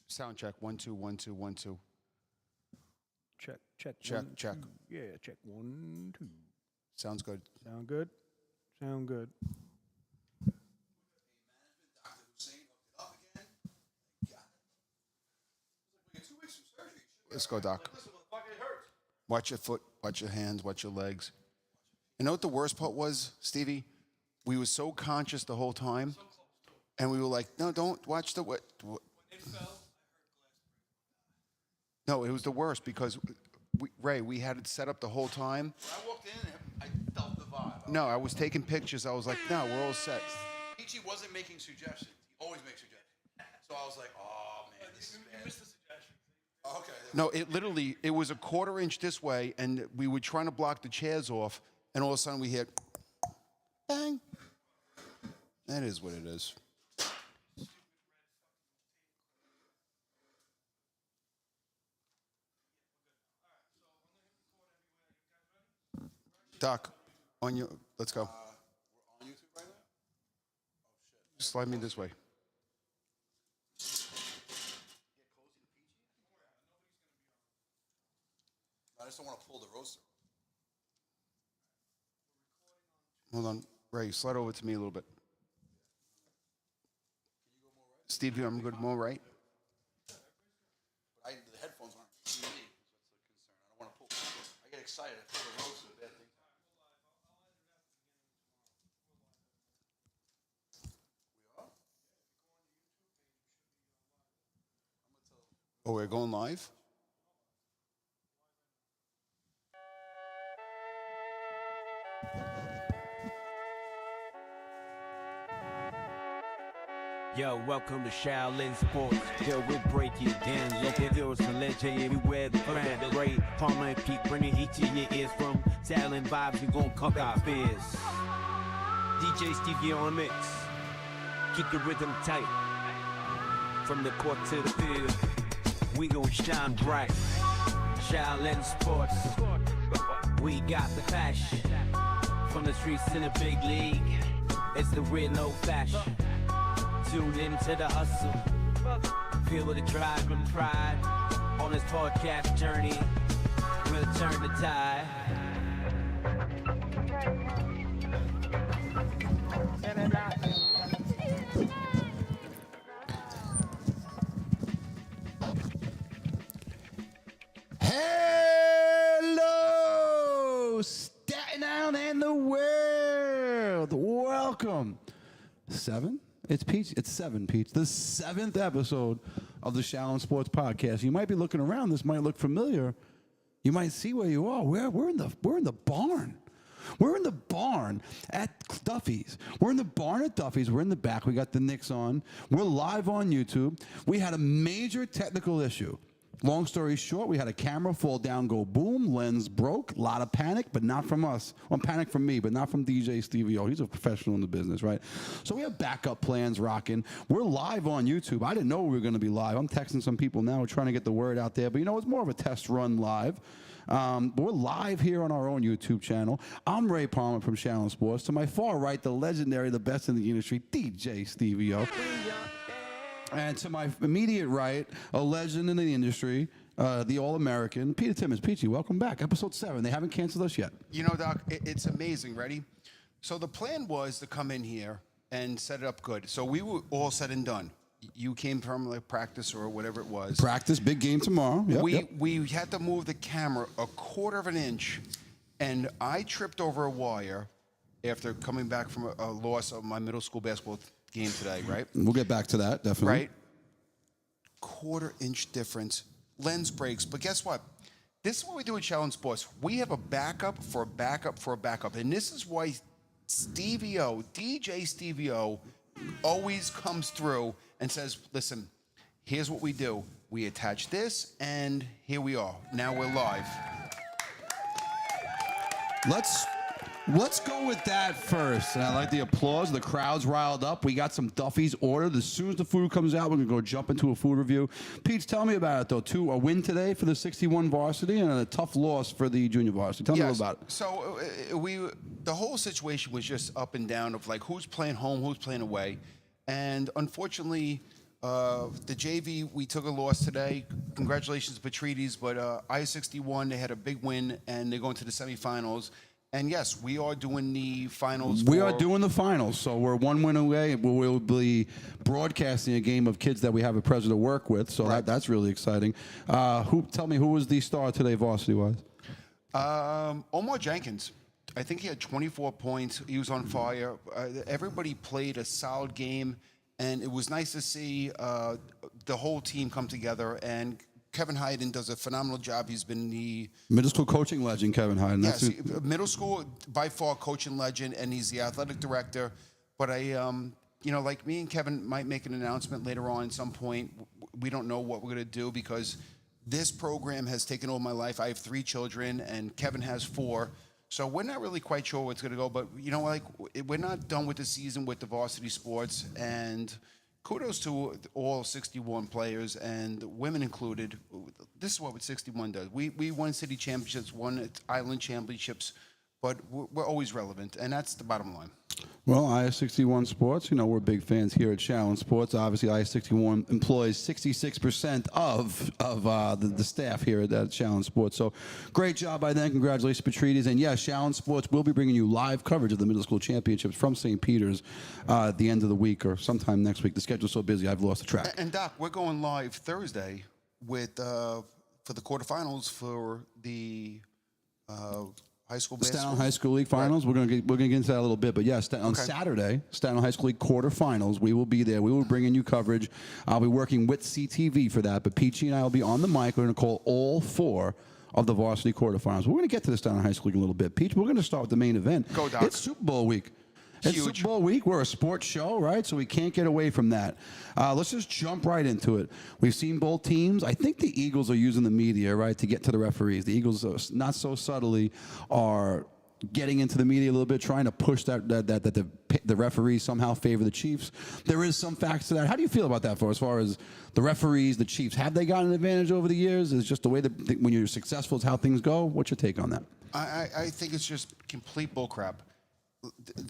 Sound check. 1 2 1 2 1 2. Check. Check, one, check. two. Yeah, check 1 2. Sounds good. Sound good? Sound good. Let's go, Doc. Watch your foot, watch your hands, watch your legs. You know what the worst part was, Stevie? We were so conscious the whole time, and we were like, no, don't watch the what. No, it was the worst because, Ray, we had it set up the whole time. When I walked in, I felt the vibe. No, I was taking pictures. I was like, no, we're all set. Peachy wasn't making suggestions. He always makes suggestions. So I was like, oh, man, this is bad. missed the suggestion. Oh, okay. No, it was a quarter inch this way, and we were trying to block the chairs off, and all of a sudden we hear, bang. That is what it is. Doc, let's go. We're on YouTube right now? Oh, shit. Slide me this way. I just don't want to pull the roaster. Hold on. Ray, slide over to me a little bit. Can you go more right? Steve, I'm good. More right. But the headphones aren't for me. That's the concern. I don't want to pull. I get excited. I pull the roaster. Bad thing. We are? Oh, we're going live? Yo, welcome to Shaolin Sports. Yo, we break you down. Local heroes and legend everywhere. The brand, Ray, Palmer, and Pete, bringing each of your ears from Shaolin vibes. We gon' conquer our fears. DJ Stevie on the mix. Keep the rhythm tight. From the court to the field, we gon' shine bright. Shaolin Sports. We got the passion. From the streets to the big league, it's the real old fashioned. Tune into the hustle. Feel the drive and pride. On this podcast journey, we'll turn the tide. Hello, Staten Island and the world. Welcome. 7? It's Peach. It's 7, Peach. The 7th episode of the Shaolin Sports Podcast. You might be looking around. This might look familiar. You might see where you are. We're in the barn. We're in the barn at Duffys. We're in the barn at Duffys. We're in the back. We got the Knicks on. We're live on YouTube. We had a major technical issue. Long story short, we had a camera fall down, go boom, lens broke, a lot of panic, but not from us. Well, panic from me, but not from DJ Stevie O. He's a professional in the business, right? So we have backup plans rocking. We're live on YouTube. I didn't know we were going to be live. I'm texting some people now. We're trying to get the word out there, but you know, it's more of a test run live. But we're live here on our own YouTube channel. I'm Ray Palmer from Shaolin Sports. To my far right, the legendary, the best in the industry, DJ Stevie O. And to my immediate right, a legend in the industry, the All-American, Peter Timmons. Peachy, welcome back. Episode 7. They haven't canceled us yet. You know, Doc, it's amazing. Ready? So the plan was to come in here and set it up good. So we were all said and done. You came from like practice or whatever it was. Practice, big game tomorrow. Yep, we had to move the camera a quarter of an inch, and I tripped over a wire after coming back from a loss of my middle school basketball game today, right? We'll get back to that, definitely. Right? Quarter inch difference, lens breaks. But guess what? This is what we do at Shaolin Sports. We have a backup for a backup for a backup. And this is why Stevie O, DJ Stevie O, always comes through and says, listen, here's what we do. We attach this, and here we are. Now we're live. Let's go with that first. And I like the applause. The crowd's riled up. We got some Duffys ordered. As soon as the food comes out, we're going to go jump into a food review. Pete, tell me about it, though. A win today for the 61 varsity and a tough loss for the junior varsity. Tell me a little about it. So the whole situation was just up and down of like who's playing home, who's playing away. And unfortunately, The JV, we took a loss today. Congratulations to Patrides, but I-61, they had a big win, and they're going to the semifinals. And yes, we are doing the finals. We are doing the finals, so we're one win away. We'll be broadcasting a game of kids that we have a pleasure to work with, so that's really exciting. Tell me, who was the star today, varsity-wise? Omar Jenkins. I think he had 24 points. He was on fire. Everybody played a solid game, and it was nice to see the whole team come together. And Kevin Hayden does a phenomenal job. He's been the middle school coaching legend, Kevin Hayden. Yes, middle school by far coaching legend, and he's the athletic director. But like me and Kevin might make an announcement later on at some point. We don't know what we're going to do because this program has taken over my life. I have 3 children, and Kevin has 4. So we're not really quite sure where it's going to go. But, we're not done with the season with the varsity sports. And kudos to all 61 players, and women included. This is what 61 does. We won city championships, won island championships, but we're always relevant, and that's the bottom line. Well, IS-61 Sports, we're big fans here at Shaolin Sports. Obviously, IS-61 employs 66% of the staff here at Shaolin Sports. So great job by them. Congratulations, Patrides. And, Shaolin Sports will be bringing you live coverage of the middle school championships from St. Peter's at the end of the week or sometime next week. The schedule's so busy, I've lost the track. And, Doc, we're going live Thursday with for the quarterfinals for the high school basketball. Staten High School League finals. Right. We're gonna get into that a little bit, but on Saturday, Staten High School League quarterfinals, we will be there. We will bring in you coverage. I'll be working with CTV for that, but Peachy and I will be on the mic. We're gonna call all 4 of the varsity quarterfinals. We're gonna get to the Staten High School League in a little bit. Peach, we're gonna start with the main event. Go, Doc. It's Super Bowl week. It's Super Bowl week. We're a sports show, right? So we can't get away from that. Let's just jump right into it. We've seen both teams. I think the Eagles are using the media, right, to get to the referees. The Eagles, not so subtly, are getting into the media a little bit, trying to push that the referees somehow favor the Chiefs. There is some facts to that. How do you feel about that as far as the referees, the Chiefs? Have they gotten an advantage over the years? Is just the way that when you're successful is how things go? What's your take on that? I think it's just complete bullcrap.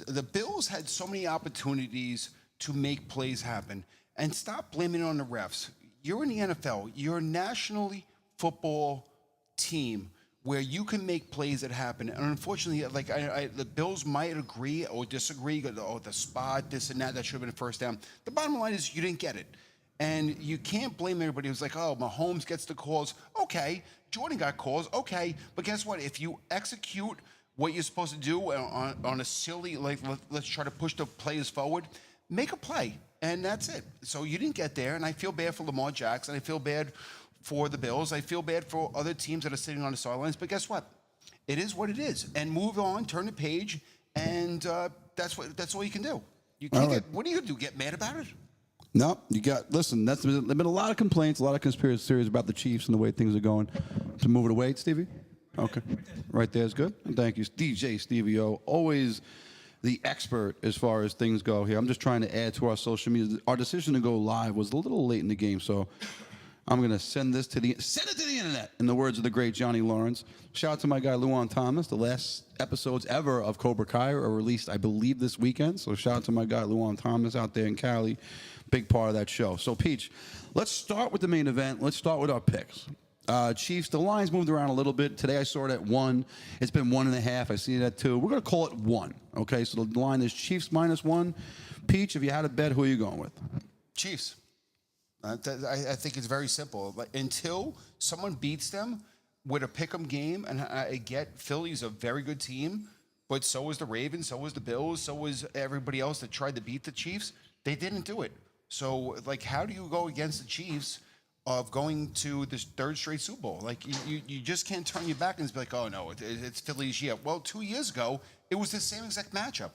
The Bills had so many opportunities to make plays happen, and stop blaming it on the refs. You're in the NFL. You're a nationally football team where you can make plays that happen. And unfortunately, the Bills might agree or disagree. Oh, the spot, this and that should have been a first down. The bottom line is you didn't get it. And you can't blame everybody who's like, oh, Mahomes gets the calls. Okay, Jordan got calls. Okay, but guess what? If you execute what you're supposed to do on a silly, let's try to push the players forward, make a play, and that's it. So you didn't get there, and I feel bad for Lamar Jackson. I feel bad for the Bills. I feel bad for other teams that are sitting on the sidelines. But guess what? It is what it is. And move on, turn the page, and that's all you can do. You can't what are you going to do, get mad about it? No, listen, there's been a lot of complaints, a lot of conspiracy theories about the Chiefs and the way things are going. To move it away, Stevie? Okay. Right there is good. Thank you. DJ Stevie O, always the expert as far as things go here. I'm just trying to add to our social media. Our decision to go live was a little late in the game, so I'm going to send it to the internet, in the words of the great Johnny Lawrence. Shout out to my guy, Luan Thomas. The last episodes ever of Cobra Kai are released, I believe, this weekend. So shout out to my guy, Luan Thomas, out there in Cali. Big part of that show. So, Peach, let's start with the main event. Let's start with our picks. Chiefs, the line's moved around a little bit. Today I saw it at 1. It's been 1.5. I see it at 2. We're going to call it 1. Okay, so the line is Chiefs -1. Peach, if you had a bet, who are you going with? Chiefs. I think it's very simple. Until someone beats them with a pick'em game, and I get Philly's a very good team, but so is the Ravens, so is the Bills, so is everybody else that tried to beat the Chiefs. They didn't do it. So, how do you go against the Chiefs of going to this 3rd straight Super Bowl? You just can't turn your back and be like, oh, no, it's Philly's year. Well, 2 years ago, it was the same exact matchup.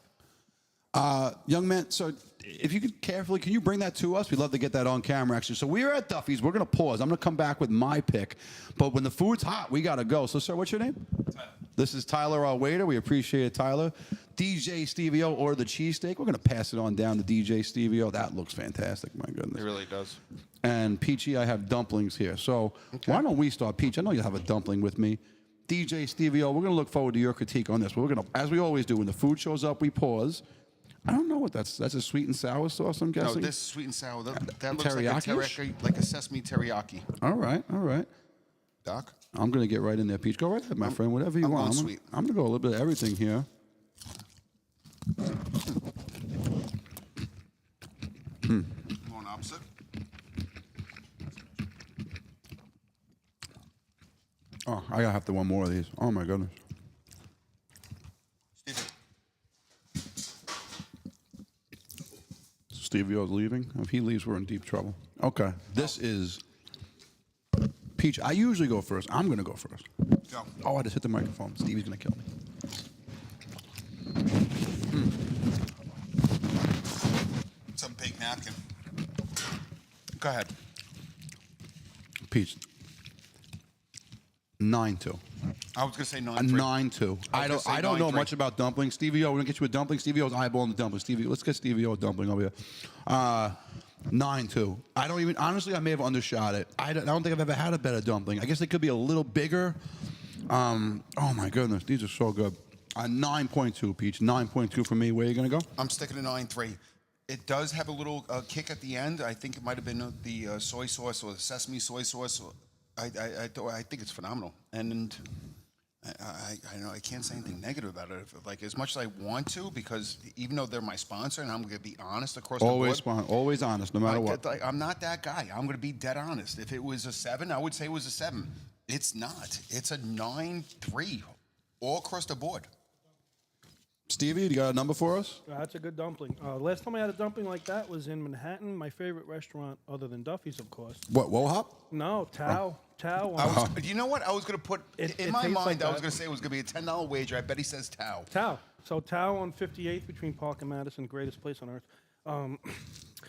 Young man, so if you could carefully, can you bring that to us? We'd love to get that on camera, actually. So we are at Duffys. We're going to pause. I'm going to come back with my pick. But when the food's hot, we got to go. So, sir, what's your name? Tyler. This is Tyler, our waiter. We appreciate it, Tyler. DJ Stevie O ordered the cheesesteak. We're going to pass it on down to DJ Stevie O. That looks fantastic, my goodness. It really does. And Peachy, I have dumplings here. So why don't we start, Peach? I know you have a dumpling with me. DJ Stevie O, we're going to look forward to your critique on this. We're going to, as we always do, when the food shows up, we pause. I don't know what that's. That's a sweet and sour sauce, I'm No, guessing. this is sweet and sour. That looks like a Teriyaki-ish? teriyaki, like a sesame teriyaki. All right. Doc? I'm gonna get right in there, Peach. Go right ahead, my friend. Whatever you I'm want. going sweet. I'm gonna go a little bit of everything here. Going opposite. Oh, I gotta have to want more of these. Oh my goodness. Stevie O's leaving. If he leaves, we're in deep trouble. Okay, this is Peach. I usually go first. I'm gonna go first. Go. Oh, I just hit the microphone. Stevie's gonna kill me. It's a big napkin. Go ahead. Peach. 9-2. I was gonna say A 9-3. 9-2. I gonna say don't know 9-3. much about dumplings. Stevie O, we're gonna get you a dumpling. Stevie O's eyeballing the dumpling. Stevie, let's get Stevie O a dumpling over here. 9-2. I don't even honestly. I may have undershot it. I don't think I've ever had a better dumpling. I guess it could be a little bigger. Oh my goodness, these are so good. 9.2, Peach. 9.2 for me. Where are you gonna go? I'm sticking to 9-3. It does have a little kick at the end. I think it might have been the soy sauce or the sesame soy sauce. I think it's phenomenal, and I know I can't say anything negative about it. Like as much as I want to, because even though they're my sponsor, and I'm going to be honest across Always the board. always honest, no matter what. I'm not that guy. I'm going to be dead honest. If it was a 7, I would say it was a 7. It's not. It's a 9-3 all across the board. Stevie, you got a number for us? That's a good dumpling. Last time I had a dumpling like that was in Manhattan, my favorite restaurant, other than Duffy's, of course. What, Wohop? No, Tao. Tao. You know what? I was going to put It in my tastes mind. like I was that. going to say it was going to be a $10 wager. I bet he says Tao. Tao. So Tao on 58th between Park and Madison, greatest place on earth.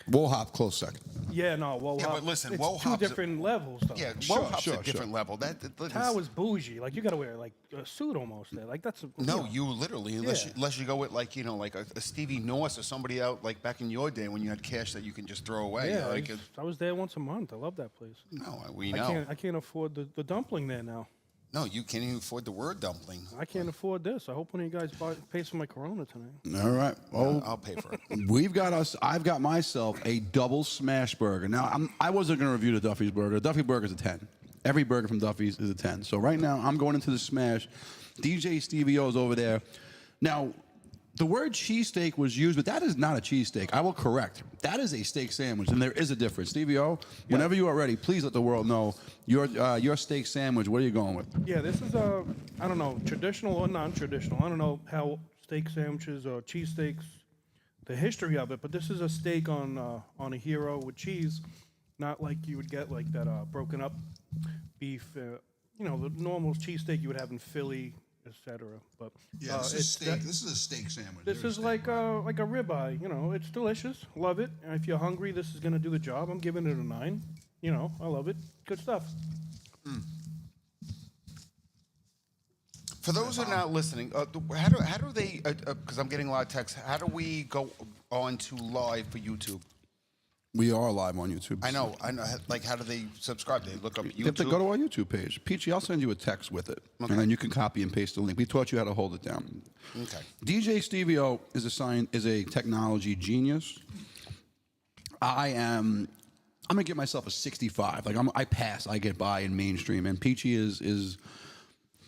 Wohop, close second. Yeah, no, well, Yeah, but listen, it's Wohop's two a- different levels, though. Yeah, Sure, Wohop's sure, a different level. Tao is bougie. Like, you got to wear, like, a suit almost there. Like, that's... No, you literally, Yeah. unless you go with like like a Stevie Norris or somebody out like back in your day when you had cash that you can just throw away. Yeah, like, I was there once a month. I love that place. no, we know. I can't afford the dumpling there now. No, you can't even afford the word dumpling. I can't afford this. I hope one of you guys pays for my Corona tonight. All right. Oh, I'll pay for it. I've got myself a double smash burger. Now, I wasn't going to review the Duffy's burger. The Duffy burger is a 10. Every burger from Duffy's is a 10. So right now, I'm going into the smash. DJ Stevie O's over there. Now, the word cheesesteak was used, but that is not a cheesesteak. I will correct. That is a steak sandwich, and there is a difference. Stevie O, whenever you are ready, please let the world know your steak sandwich. What are you going with? Yeah, this is I don't know, traditional or non-traditional. I don't know how steak sandwiches or cheesesteaks, the history of it, but this is a steak on a hero with cheese, not like you would get like that broken up beef. The normal cheesesteak you would have in Philly, etc. But Yeah, this is steak. This is a steak sandwich. This There's is like a ribeye. It's delicious. Love it. And if you're hungry, this is gonna do the job. I'm giving it a 9. I love it. Good stuff. For those who are not listening, how do they? Because I'm getting a lot of texts. How do we go on to live for YouTube? We are live on YouTube. I know. Like, how do they subscribe? They look up YouTube. You have to go to our YouTube page. Peachy, I'll send you a text with it. Okay. And then you can copy and paste the link. We taught you how to hold it down. Okay. DJ Stevie O is a technology genius. I'm gonna give myself a 65. Like I pass, I get by in mainstream. And Peachy is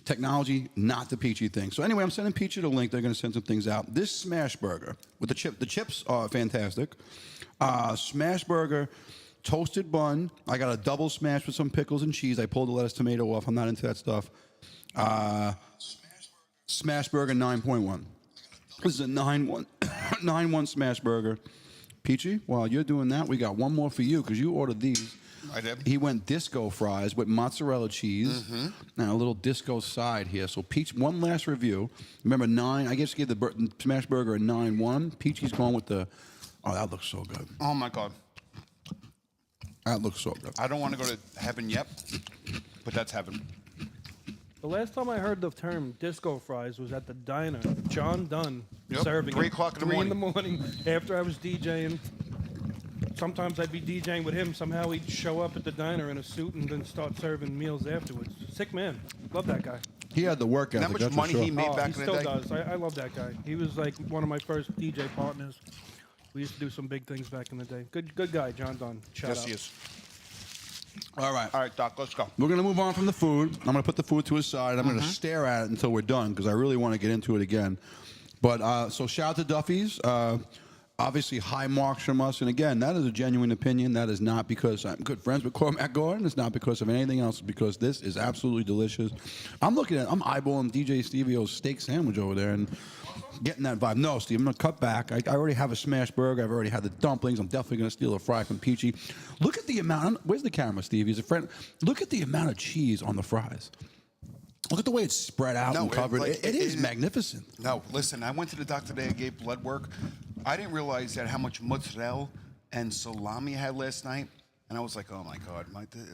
technology, not the Peachy thing. So anyway, I'm sending Peachy the link. They're gonna send some things out. This smash burger with the chips are fantastic. Smash burger, toasted bun. I got a double smash with some pickles and cheese. I pulled the lettuce tomato off. I'm not into that stuff. Smash burger 9.1. This is a 9.1 9.1 smash burger. Peachy, while you're doing that, we got one more for you because you ordered these. I did. He went disco fries with mozzarella cheese and a little disco side here. So Peach, one last review. Remember 9? I guess gave the smash burger a 9.1. Peachy's going with the. Oh, that looks so good. Oh my God. That looks so good. I don't want to go to heaven yet, but that's heaven. The last time I heard the term disco fries was at the diner. John Dunn Yep, serving 3 it. o'clock in the 3 in the morning after I was DJing. Sometimes I'd be DJing with him. Somehow he'd show up at the diner in a suit and then start serving meals afterwards. Sick man. Love that guy. He had the work ethic. How much that's for money sure. he made Oh, back he in the still day? does. I love that guy. He was like one of my first DJ partners. We used to do some big things back in the day. Good guy, John Dunn. Shout Yes, out. he is. All right. All right, Doc, let's go. We're going to move on from the food. I'm going to put the food to his side. I'm going to stare at it until we're done because I really want to get into it again. But so shout out to Duffys. Obviously, high marks from us. And again, that is a genuine opinion. That is not because I'm good friends with Cormac Gordon. It's not because of anything else. It's because this is absolutely delicious. I'm eyeballing DJ Stevio's steak sandwich over there and getting that vibe. No, Steve, I'm going to cut back. I already have a smash burger. I've already had the dumplings. I'm definitely going to steal a fry from Peachy. Look at the amount. Where's the camera, Steve? He's a friend. Look at the amount of cheese on the fries. Look at the way it's spread out and covered. It is magnificent. No, listen, I went to the doctor today. I gave blood work. I didn't realize that how much mozzarella and salami I had last night. And I was like, oh, my God,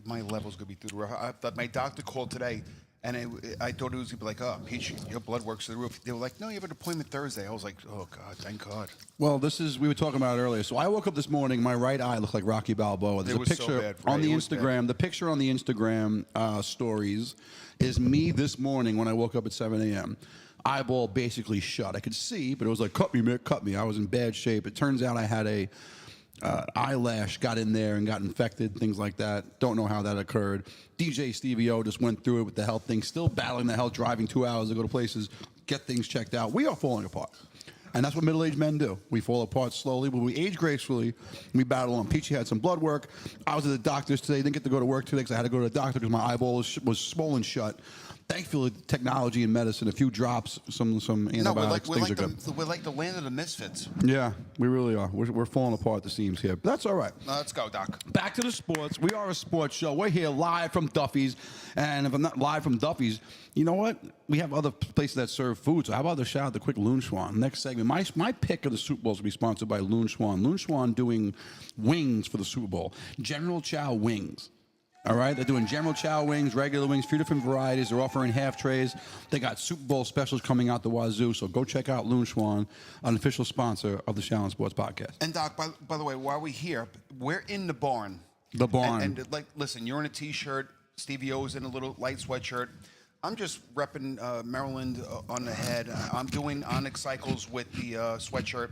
my level's going to be through the roof. My doctor called today, and I thought it was going to be like, oh, Peachy, your blood work's through the roof. They were like, no, you have an appointment Thursday. I was like, oh, God, thank God. Well, we were talking about it earlier. So I woke up this morning, my right eye looked like Rocky Balboa. There's It a was so picture bad, on right? the It was bad. Instagram. The picture on the Instagram stories is me this morning when I woke up at 7 a.m. Eyeball basically shut. I could see, but it was like, cut me, Mick, cut me. I was in bad shape. It turns out I had a eyelash got in there and got infected, things like that. Don't know how that occurred. DJ Stevie O just went through it with the health thing, still battling the health, driving 2 hours to go to places, get things checked out. We are falling apart. And that's what middle-aged men do. We fall apart slowly, but we age gracefully. We battle on. Peachy had some blood work. I was at the doctor's today. Didn't get to go to work today because I had to go to the doctor because my eyeball was swollen shut. Thankfully, technology and medicine, a few drops, some antibiotics, things are good. We're like the land of the misfits. Yeah, we really are. We're falling apart at the seams here. But that's all right. Let's go, Doc. Back to the sports. We are a sports show. We're here live from Duffys. And if I'm not live from Duffys, you know what? We have other places that serve food. So how about the shout out to quick Loon Schwan? Next segment. My pick of the Super Bowl will be sponsored by Loon Schwan. Loon Schwan doing wings for the Super Bowl. General Chow wings. All right, they're doing General Chow wings, regular wings, few different varieties. They're offering half trays. They got Super Bowl specials coming out the wazoo. So go check out Loon Schwan, an official sponsor of the Shaolin Sports Podcast. And Doc, by the way, while we're here, we're in the barn. The barn. And like, listen, you're in a T-shirt. Stevie O's in a little light sweatshirt. I'm just repping Maryland on the head. I'm doing Onyx Cycles with the sweatshirt.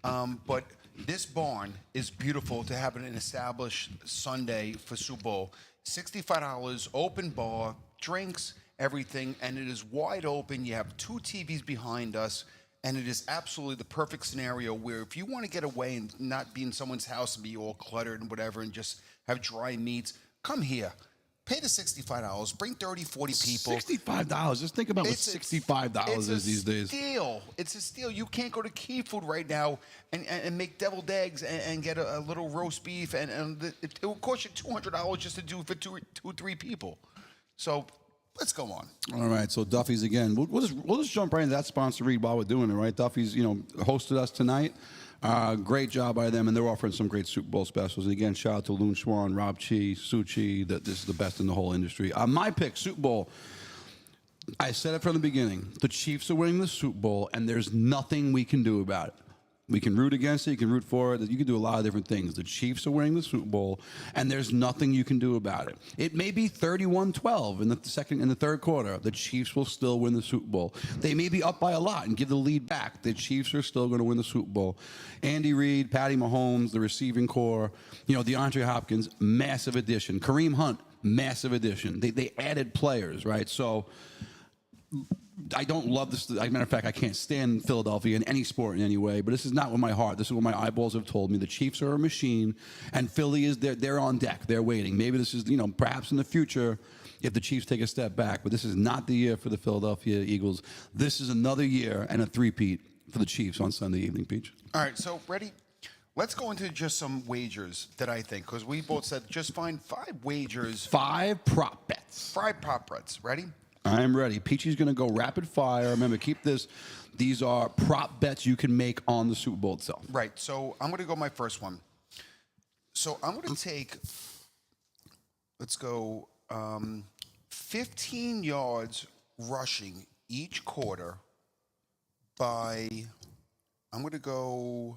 But this barn is beautiful to have an established Sunday for Super Bowl. $65, open bar, drinks, everything, and it is wide open. You have 2 TVs behind us, and it is absolutely the perfect scenario where if you want to get away and not be in someone's house and be all cluttered and whatever and just have dry meats, come here. Pay the $65. Bring 30, 40 people. $65. Just think about what $65 is these days. It's a steal. You can't go to Key Food right now and make deviled eggs and get a little roast beef, and it will cost you $200 just to do it for two, 3 people. So let's go on. All right, so Duffy's again. We'll just jump right into that sponsor read while we're doing it, right? Duffy's, hosted us tonight. Great job by them, and they're offering some great Super Bowl specials. And again, shout out to Loon Schwan, Rob Chi, Su Chi. That this is the best in the whole industry. My pick, Super Bowl. I said it from the beginning. The Chiefs are winning the Super Bowl, and there's nothing we can do about it. We can root against it. You can root for it. You can do a lot of different things. The Chiefs are winning the Super Bowl, and there's nothing you can do about it. It may be 31-12 in the third quarter. The Chiefs will still win the Super Bowl. They may be up by a lot and give the lead back. The Chiefs are still going to win the Super Bowl. Andy Reid, Patty Mahomes, the receiving core, DeAndre Hopkins, massive addition. Kareem Hunt, massive addition. They added players, right? So I don't love this. As a matter of fact, I can't stand Philadelphia in any sport in any way, but this is not with my heart. This is what my eyeballs have told me. The Chiefs are a machine, and Philly is they're on deck. They're waiting. Maybe this is, perhaps in the future if the Chiefs take a step back, but this is not the year for the Philadelphia Eagles. This is another year and a three-peat for the Chiefs on Sunday evening, Peach. All right, so ready? Let's go into just some wagers that I think, because we both said just find 5 wagers. 5 prop bets. 5 prop bets. Ready? I am ready. Peachy's going to go rapid fire. Remember, keep this. These are prop bets you can make on the Super Bowl itself. Right. So I'm going to go my first one. So I'm going to take, let's go, 15 yards rushing each quarter by, I'm going to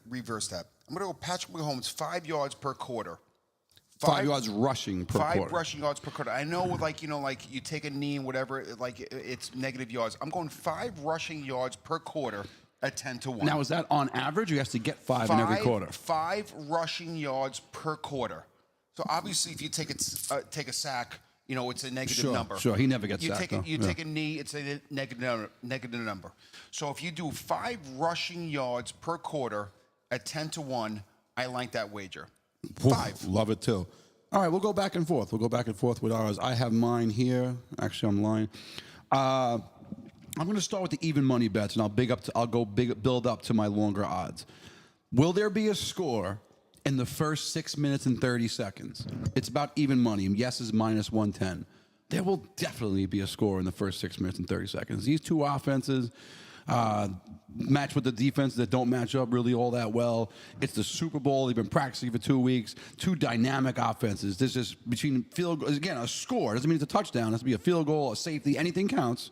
reverse that. I'm going to go Patrick Mahomes 5 yards per quarter. 5 yards rushing per five quarter. rushing yards per quarter. I know, like you take a knee and whatever, like it's negative yards. I'm going 5 rushing yards per quarter at 10-1. Now, is that on average? Or you have to get 5 in every quarter. 5 rushing yards per quarter. So obviously, if you take a sack, it's a negative number. Sure, he never gets you sacked. Take take a knee, it's a negative number. So if you do 5 rushing yards per quarter at 10-1, I like that wager. 5. Love it too. All right, we'll go back and forth. We'll go back and forth with ours. I have mine here. Actually, I'm lying. I'm going to start with the even money bets, and I'll build up to my longer odds. Will there be a score in the first 6 minutes and 30 seconds? It's about even money. Yes is minus 110. There will definitely be a score in the first 6 minutes and 30 seconds. These two offenses match with the defenses that don't match up really all that well. It's the Super Bowl. They've been practicing for 2 weeks. Two dynamic offenses. This is between field goals. Again, a score. Doesn't mean it's a touchdown. It has to be a field goal, a safety. Anything counts.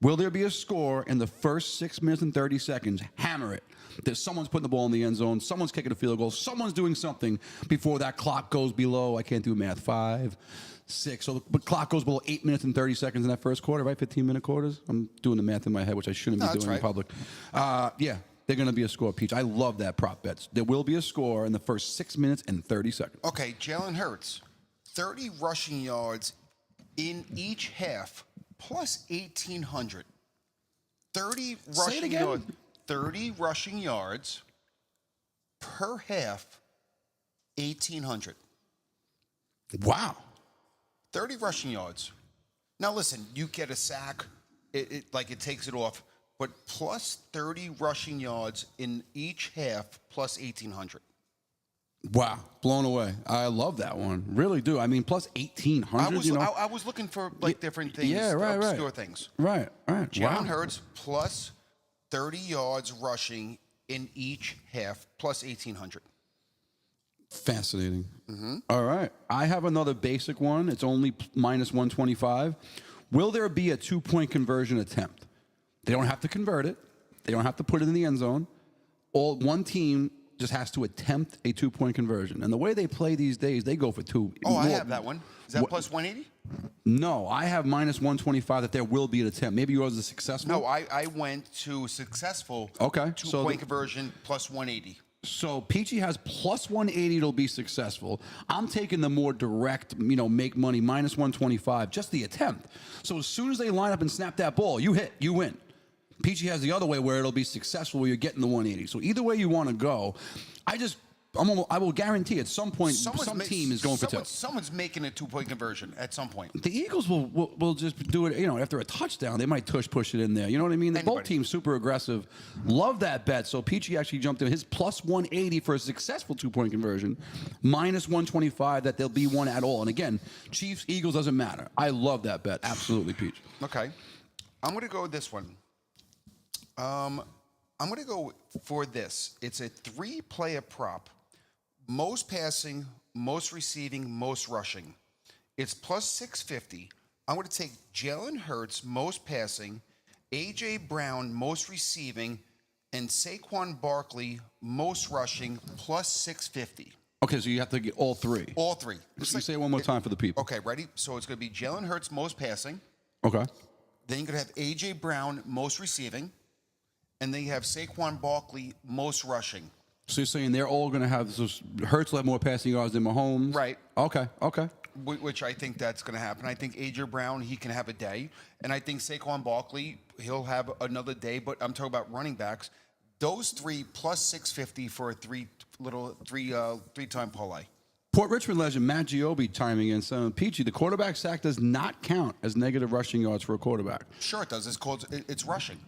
Will there be a score in the first 6 minutes and 30 seconds? Hammer it. There's someone's putting the ball in the end zone. Someone's kicking a field goal. Someone's doing something before that clock goes below. I can't do math. 5, 6. So the clock goes below 8 minutes and 30 seconds in that first quarter, right? 15-minute quarters. I'm doing the math in my head, which I shouldn't be doing in public. Yeah, they're going to be a score, Peach. I love that prop bets. There will be a score in the first 6 minutes and 30 seconds. Okay, Jalen Hurts, 30 rushing yards in each half, plus 1,800. 30 rushing yards. 30 rushing yards per half, 1,800. Wow. 30 rushing yards. Now listen, you get a sack, it takes it off, but plus 30 rushing yards in each half, plus 1,800. Wow, blown away. I love that one. Really do. I mean, plus 1,800. I was looking for different things, obscure things. Right. Jalen Hurts plus 30 yards rushing in each half, plus 1,800. Fascinating. All right. I have another basic one. It's only minus 125. Will there be a 2-point conversion attempt? They don't have to convert it. They don't have to put it in the end zone. One team just has to attempt a 2-point conversion. And the way they play these days, they go for 2. Oh, I have that one. Is that plus 180? No, I have minus 125 that there will be an attempt. Maybe yours is successful. No, I went to successful. Okay. 2-point conversion plus 180. So Peachy has plus 180. It'll be successful. I'm taking the more direct, make money, minus 125, just the attempt. So as soon as they line up and snap that ball, you hit, you win. Peachy has the other way where it'll be successful where you're getting the 180. So either way you want to go, I will guarantee at some point some team is going for 2. Someone's making a 2-point conversion at some point. The Eagles will just do it, after a touchdown. They might push it in there. You know what I mean? Both teams super aggressive. Love that bet. So Peachy actually jumped in his plus 180 for a successful 2-point conversion, minus 125 that there'll be one at all. And again, Chiefs, Eagles doesn't matter. I love that bet. Absolutely, Peach. Okay. I'm going to go with this one. I'm going to go for this. It's a 3-player prop. Most passing, most receiving, most rushing. It's plus 650. I'm going to take Jalen Hurts, most passing, A.J. Brown, most receiving, and Saquon Barkley, most rushing, plus 650. Okay, so you have to get all 3. All 3. Just say it one more time for the people. Okay, ready? So it's going to be Jalen Hurts, most passing. Okay. Then you're going to have A.J. Brown, most receiving. And then you have Saquon Barkley, most rushing. So you're saying they're all going to have Hurts will have more passing yards than Mahomes? Right. Okay. Which I think that's going to happen. I think A.J. Brown, he can have a day. And I think Saquon Barkley, he'll have another day. But I'm talking about running backs. Those 3 plus 650 for a three-time parlay. Port Richmond legend Matt Giobbe chiming in saying, Peachy, the quarterback sack does not count as negative rushing yards for a quarterback. Sure it does. It's rushing.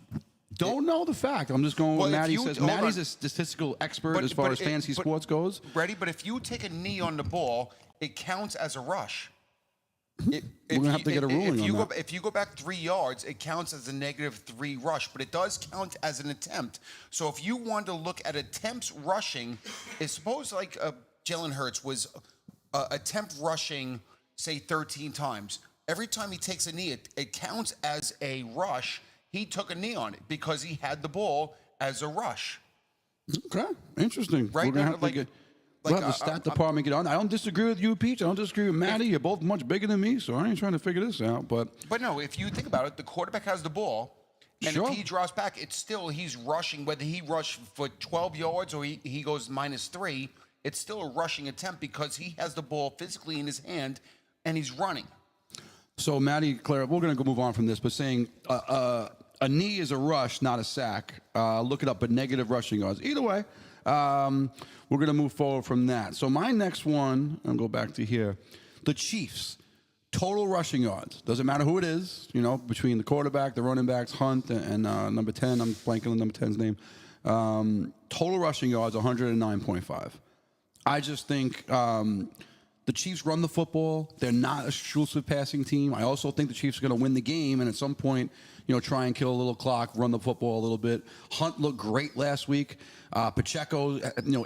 Don't know the fact. I'm just going with what Matty says. Matty's a statistical expert as far as fantasy sports goes. Ready? But if you take a knee on the ball, it counts as a rush. We're going to have to get a ruling on that. If you go back 3 yards, it counts as a -3 rush, but it does count as an attempt. So if you want to look at attempts rushing, it's suppose like Jalen Hurts was attempt rushing, say, 13 times. Every time he takes a knee, it counts as a rush. He took a knee on it because he had the ball as a rush. Okay, interesting. Right? We're gonna have to Let the stat department get on. I don't disagree with you, Peach. I don't disagree with Maddie. You're both much bigger than me, so I ain't trying to figure this out. But no, if you think about it, the quarterback has the ball, and Sure. if he drops back, it's still he's rushing. Whether he rushed for 12 yards or he goes -3, it's still a rushing attempt because he has the ball physically in his hand, and he's running. So, Maddie, Clara, we're going to move on from this, but saying a knee is a rush, not a sack. Look it up, but negative rushing yards. Either way, we're going to move forward from that. So my next one, I'll go back to here. The Chiefs, total rushing yards. Doesn't matter who it is, between the quarterback, the running backs, Hunt, and number 10. I'm blanking on number 10's name. Total rushing yards, 109.5. I just think the Chiefs run the football. They're not a exclusive passing team. I also think the Chiefs are going to win the game, and at some point, try and kill a little clock, run the football a little bit. Hunt looked great last week. Pacheco,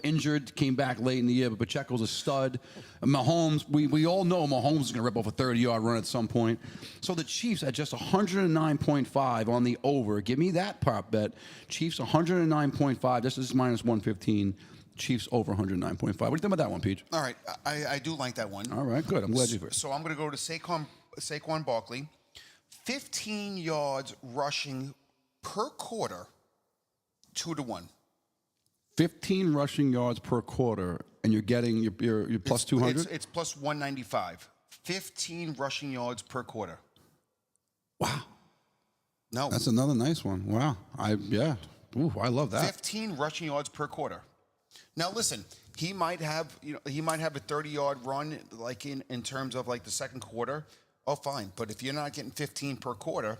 injured, came back late in the year, but Pacheco's a stud. Mahomes, we all know Mahomes is going to rip off a 30-yard run at some point. So the Chiefs at just 109.5 on the over. Give me that prop bet. Chiefs 109.5. This is -115. Chiefs over 109.5. What do you think about that one, Peach? All right, I do like that one. All right, good. I'm glad you first. So I'm going to go to Saquon Barkley. 15 yards rushing per quarter, 2-1. 15 rushing yards per quarter, and you're getting your plus 200? It's plus 195. 15 rushing yards per quarter. Wow. No. That's another nice one. Wow. Ooh, I love that. 15 rushing yards per quarter. Now listen, he might have a 30-yard run like in terms of like the second quarter. Oh, fine. But if you're not getting 15 per quarter,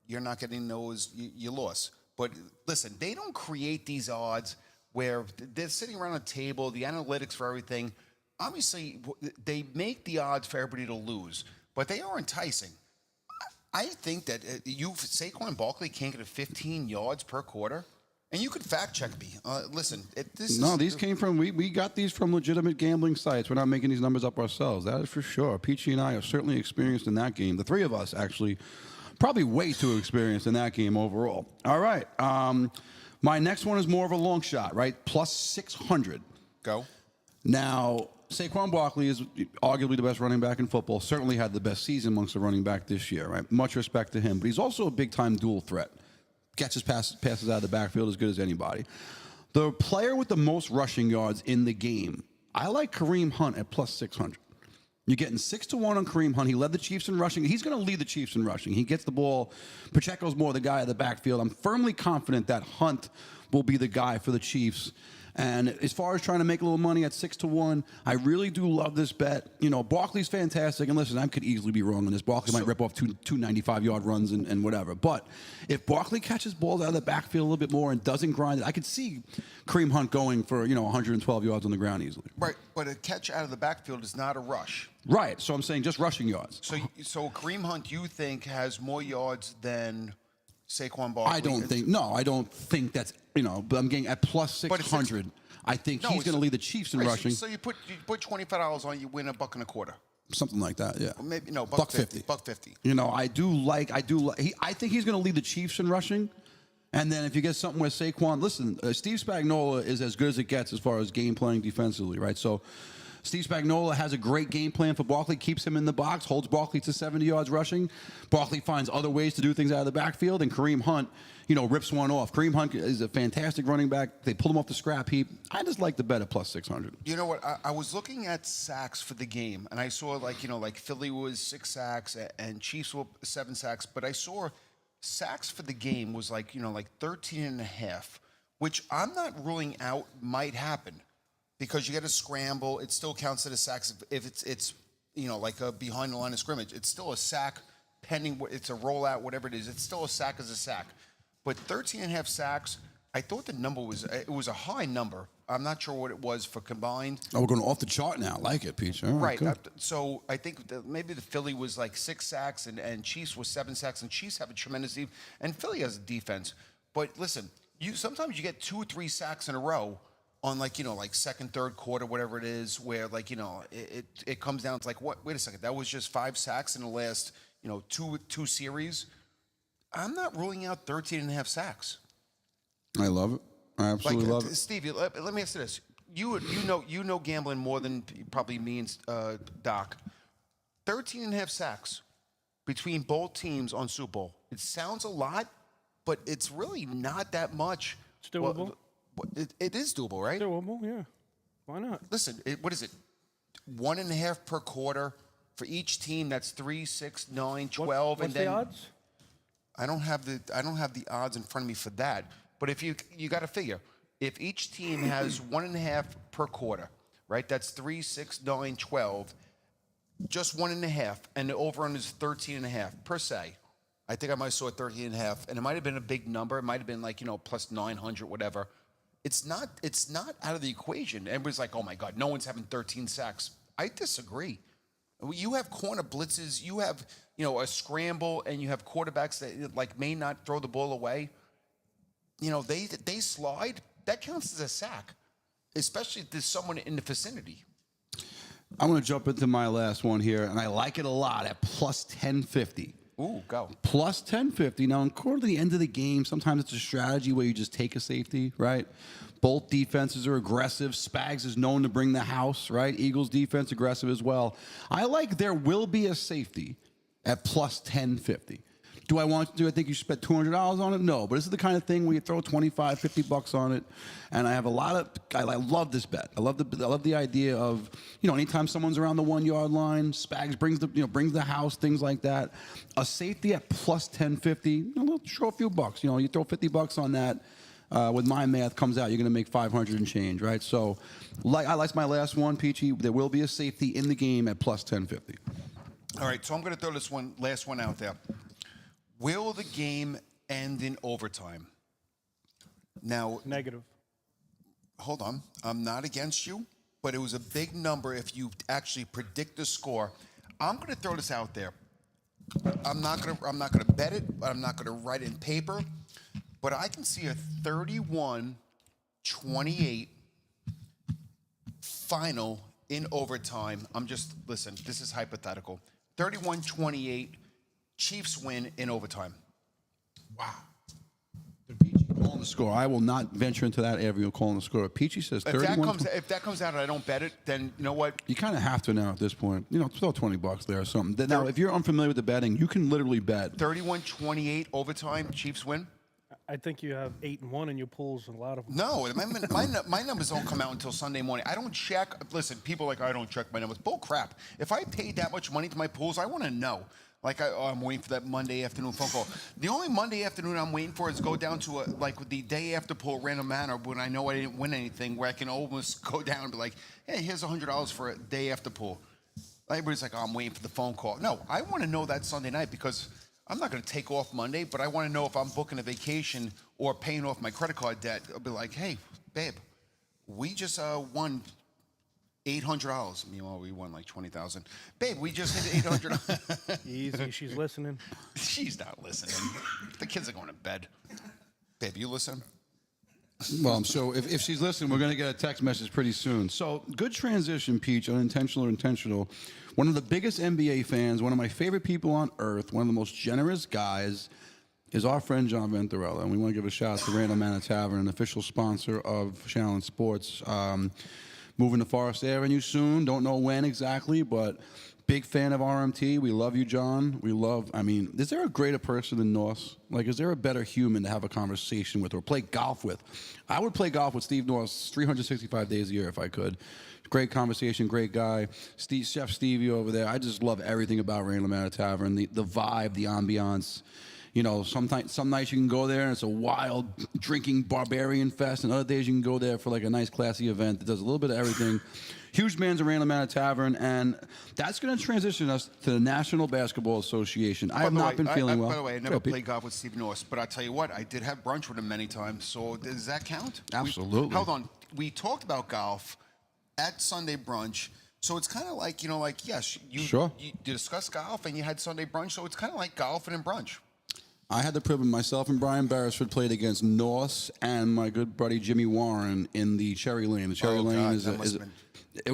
you're not getting those. You lost. But listen, they don't create these odds where they're sitting around a table, the analytics for everything. Obviously, they make the odds for everybody to lose, but they are enticing. I think that Saquon Barkley can't get 15 yards per quarter. And you could fact check me. Listen, these came from, we got these from legitimate gambling sites. We're not making these numbers up ourselves. That is for sure. Peachy and I are certainly experienced in that game. The three of us, actually, probably way too experienced in that game overall. All right. My next one is more of a long shot, right? Plus 600. Go. Now, Saquon Barkley is arguably the best running back in football. Certainly had the best season amongst the running back this year, right? Much respect to him. But he's also a big-time dual threat. Gets his passes out of the backfield as good as anybody. The player with the most rushing yards in the game, I like Kareem Hunt at plus 600. You're getting 6-1 on Kareem Hunt. He led the Chiefs in rushing. He's going to lead the Chiefs in rushing. He gets the ball. Pacheco's more the guy at the backfield. I'm firmly confident that Hunt will be the guy for the Chiefs. And as far as trying to make a little money at 6-1, I really do love this bet. Barkley's fantastic. And listen, I could easily be wrong on this. Barkley might rip off two 95-yard runs and whatever. But if Barkley catches balls out of the backfield a little bit more and doesn't grind it, I could see Kareem Hunt going for 112 yards on the ground easily. Right, but a catch out of the backfield is not a rush. Right, so I'm saying just rushing yards. So Kareem Hunt, you think, has more yards than Saquon Barkley? I don't think that's, but I'm getting at plus 600. I think he's going to lead the Chiefs in rushing. So you put $25 on, you win $1.25. Something like that, yeah. Or maybe $1.50. $1.50. I think he's going to lead the Chiefs in rushing. And then if you get something where Saquon, listen, Steve Spagnuolo is as good as it gets as far as game playing defensively, right? So Steve Spagnuolo has a great game plan for Barkley, keeps him in the box, holds Barkley to 70 yards rushing. Barkley finds other ways to do things out of the backfield, and Kareem Hunt, rips one off. Kareem Hunt is a fantastic running back. They pull him off the scrap heap. I just like the bet at plus 600. You know what? I was looking at sacks for the game, and I saw like Philly was 6 sacks and Chiefs were 7 sacks, but I saw sacks for the game was like 13.5, which I'm not ruling out might happen. Because you got to scramble, it still counts as a sack. If it's like a behind the line of scrimmage, it's still a sack pending. It's a rollout, whatever it is. It's still a sack as a sack. But 13.5 sacks, I thought the number was a high number. I'm not sure what it was for combined. Oh, we're going off the chart now. I like it, Peach. All right. So I think maybe the Philly was like 6 sacks and Chiefs was 7 sacks, and Chiefs have a tremendous defense, and Philly has a defense. But listen, sometimes you get 2 or 3 sacks in a row on like second, third quarter, whatever it is, where it comes down to like, what? Wait a second, that was just 5 sacks in the last two series. I'm not ruling out 13.5 sacks. I love it. I absolutely love it. Stevie, let me ask you this: you know gambling more than probably me and Doc. 13.5 sacks between both teams on Super Bowl. It sounds a lot, but it's really not that much. It's doable. It is doable, right? Doable, yeah. Why not? Listen, what is it? 1.5 per quarter for each team. That's 3, 6, 9, 12, What's and then the odds? I don't have the odds in front of me for that. But if you got to figure, if each team has 1.5 per quarter, right? That's 3, 6, 9, 12. Just 1.5, and the over-under is 13.5 per se. I think I might have saw 13.5, and it might have been a big number. It might have been like plus 900, whatever. It's not out of the equation. Everybody's like, oh my God, no one's having 13 sacks. I disagree. You have corner blitzes, you have a scramble, and you have quarterbacks that like may not throw the ball away. They slide. That counts as a sack, especially if there's someone in the vicinity. I'm going to jump into my last one here, and I like it a lot at plus 1050. Ooh, go. Plus 1050. Now, in quarter to the end of the game, sometimes it's a strategy where you just take a safety, right? Both defenses are aggressive. Spags is known to bring the house, right? Eagles defense aggressive as well. I like there will be a safety at plus 1050. Do I want to do? I think you should spend $200 on it? No, but this is the kind of thing where you throw 25, 50 bucks on it, and I have a lot of. I love this bet. I love the idea of anytime someone's around the 1 yard line, Spags brings the house, things like that. A safety at plus 1050, throw a few bucks. You throw 50 bucks on that. With my math comes out, you're going to make 500 and change, right? So, I like my last one, Peachy. There will be a safety in the game at plus 1050. All right, so I'm going to throw this last one out there. Will the game end in overtime? Now, Negative. hold on. I'm not against you, but it was a big number if you actually predict the score. I'm going to throw this out there. I'm not going to bet it. I'm not going to write it in paper, but I can see a 31-28 final in overtime. Listen, this is hypothetical. 31-28. Chiefs win in overtime. Wow. Peachy calling the score. I will not venture into that area calling the score. Peachy says 31. If that comes out and I don't bet it, then you know what? You kind of have to now at this point. Throw 20 bucks there or something. Now, if you're unfamiliar with the betting, you can literally bet. 31-28 overtime, Chiefs win? I think you have 8-1 in your pools, and a lot of them. No, my numbers don't come out until Sunday morning. I don't check. Listen, people are like, I don't check my numbers. Bull crap. If I paid that much money to my pools, I want to know. Like, I'm waiting for that Monday afternoon phone call. The only Monday afternoon I'm waiting for is go down to the day after pool, random manner, when I know I didn't win anything, where I can almost go down and be like, hey, here's $100 for a day after pool. Everybody's like, oh, I'm waiting for the phone call. No, I want to know that Sunday night because I'm not going to take off Monday, but I want to know if I'm booking a vacation or paying off my credit card debt. I'll be like, hey, babe, we just won $800. Meanwhile, we won like $20,000. Babe, we just hit $800. Easy, she's listening. She's not listening. The kids are going to bed. Babe, you listen? Well, so if she's listening, we're going to get a text message pretty soon. So, good transition, Peach, unintentional or intentional. One of the biggest NBA fans, one of my favorite people on earth, one of the most generous guys is our friend John Venturella. And we want to give a shout out to Randall Manor Tavern, an official sponsor of Shaolin Sports. Moving to Forest Avenue soon. Don't know when exactly, but big fan of RMT. We love you, John. Is there a greater person than Norse? Like, is there a better human to have a conversation with or play golf with? I would play golf with Steve Norse 365 days a year if I could. Great conversation, great guy. Chef Stevie over there. I just love everything about Randall Manor Tavern, the vibe, the ambiance. Some nights you can go there and it's a wild drinking barbarian fest, and other days you can go there for like a nice classy event that does a little bit of everything. Huge fans of Randall Manor Tavern, and that's going to transition us to the National Basketball Association. I have not been feeling well. By the way, I never played golf with Steve Norse, but I tell you what, I did have brunch with him many times. So does that count? Absolutely. Hold on. We talked about golf at Sunday brunch. So it's kind of like, yes, you discussed golf and you had Sunday brunch. So it's kind of like golf and brunch. I had the privilege, myself and Brian Beresford played against Norse and my good buddy Jimmy Warren in the Cherry Lane. The Cherry Lane God, is that must have been-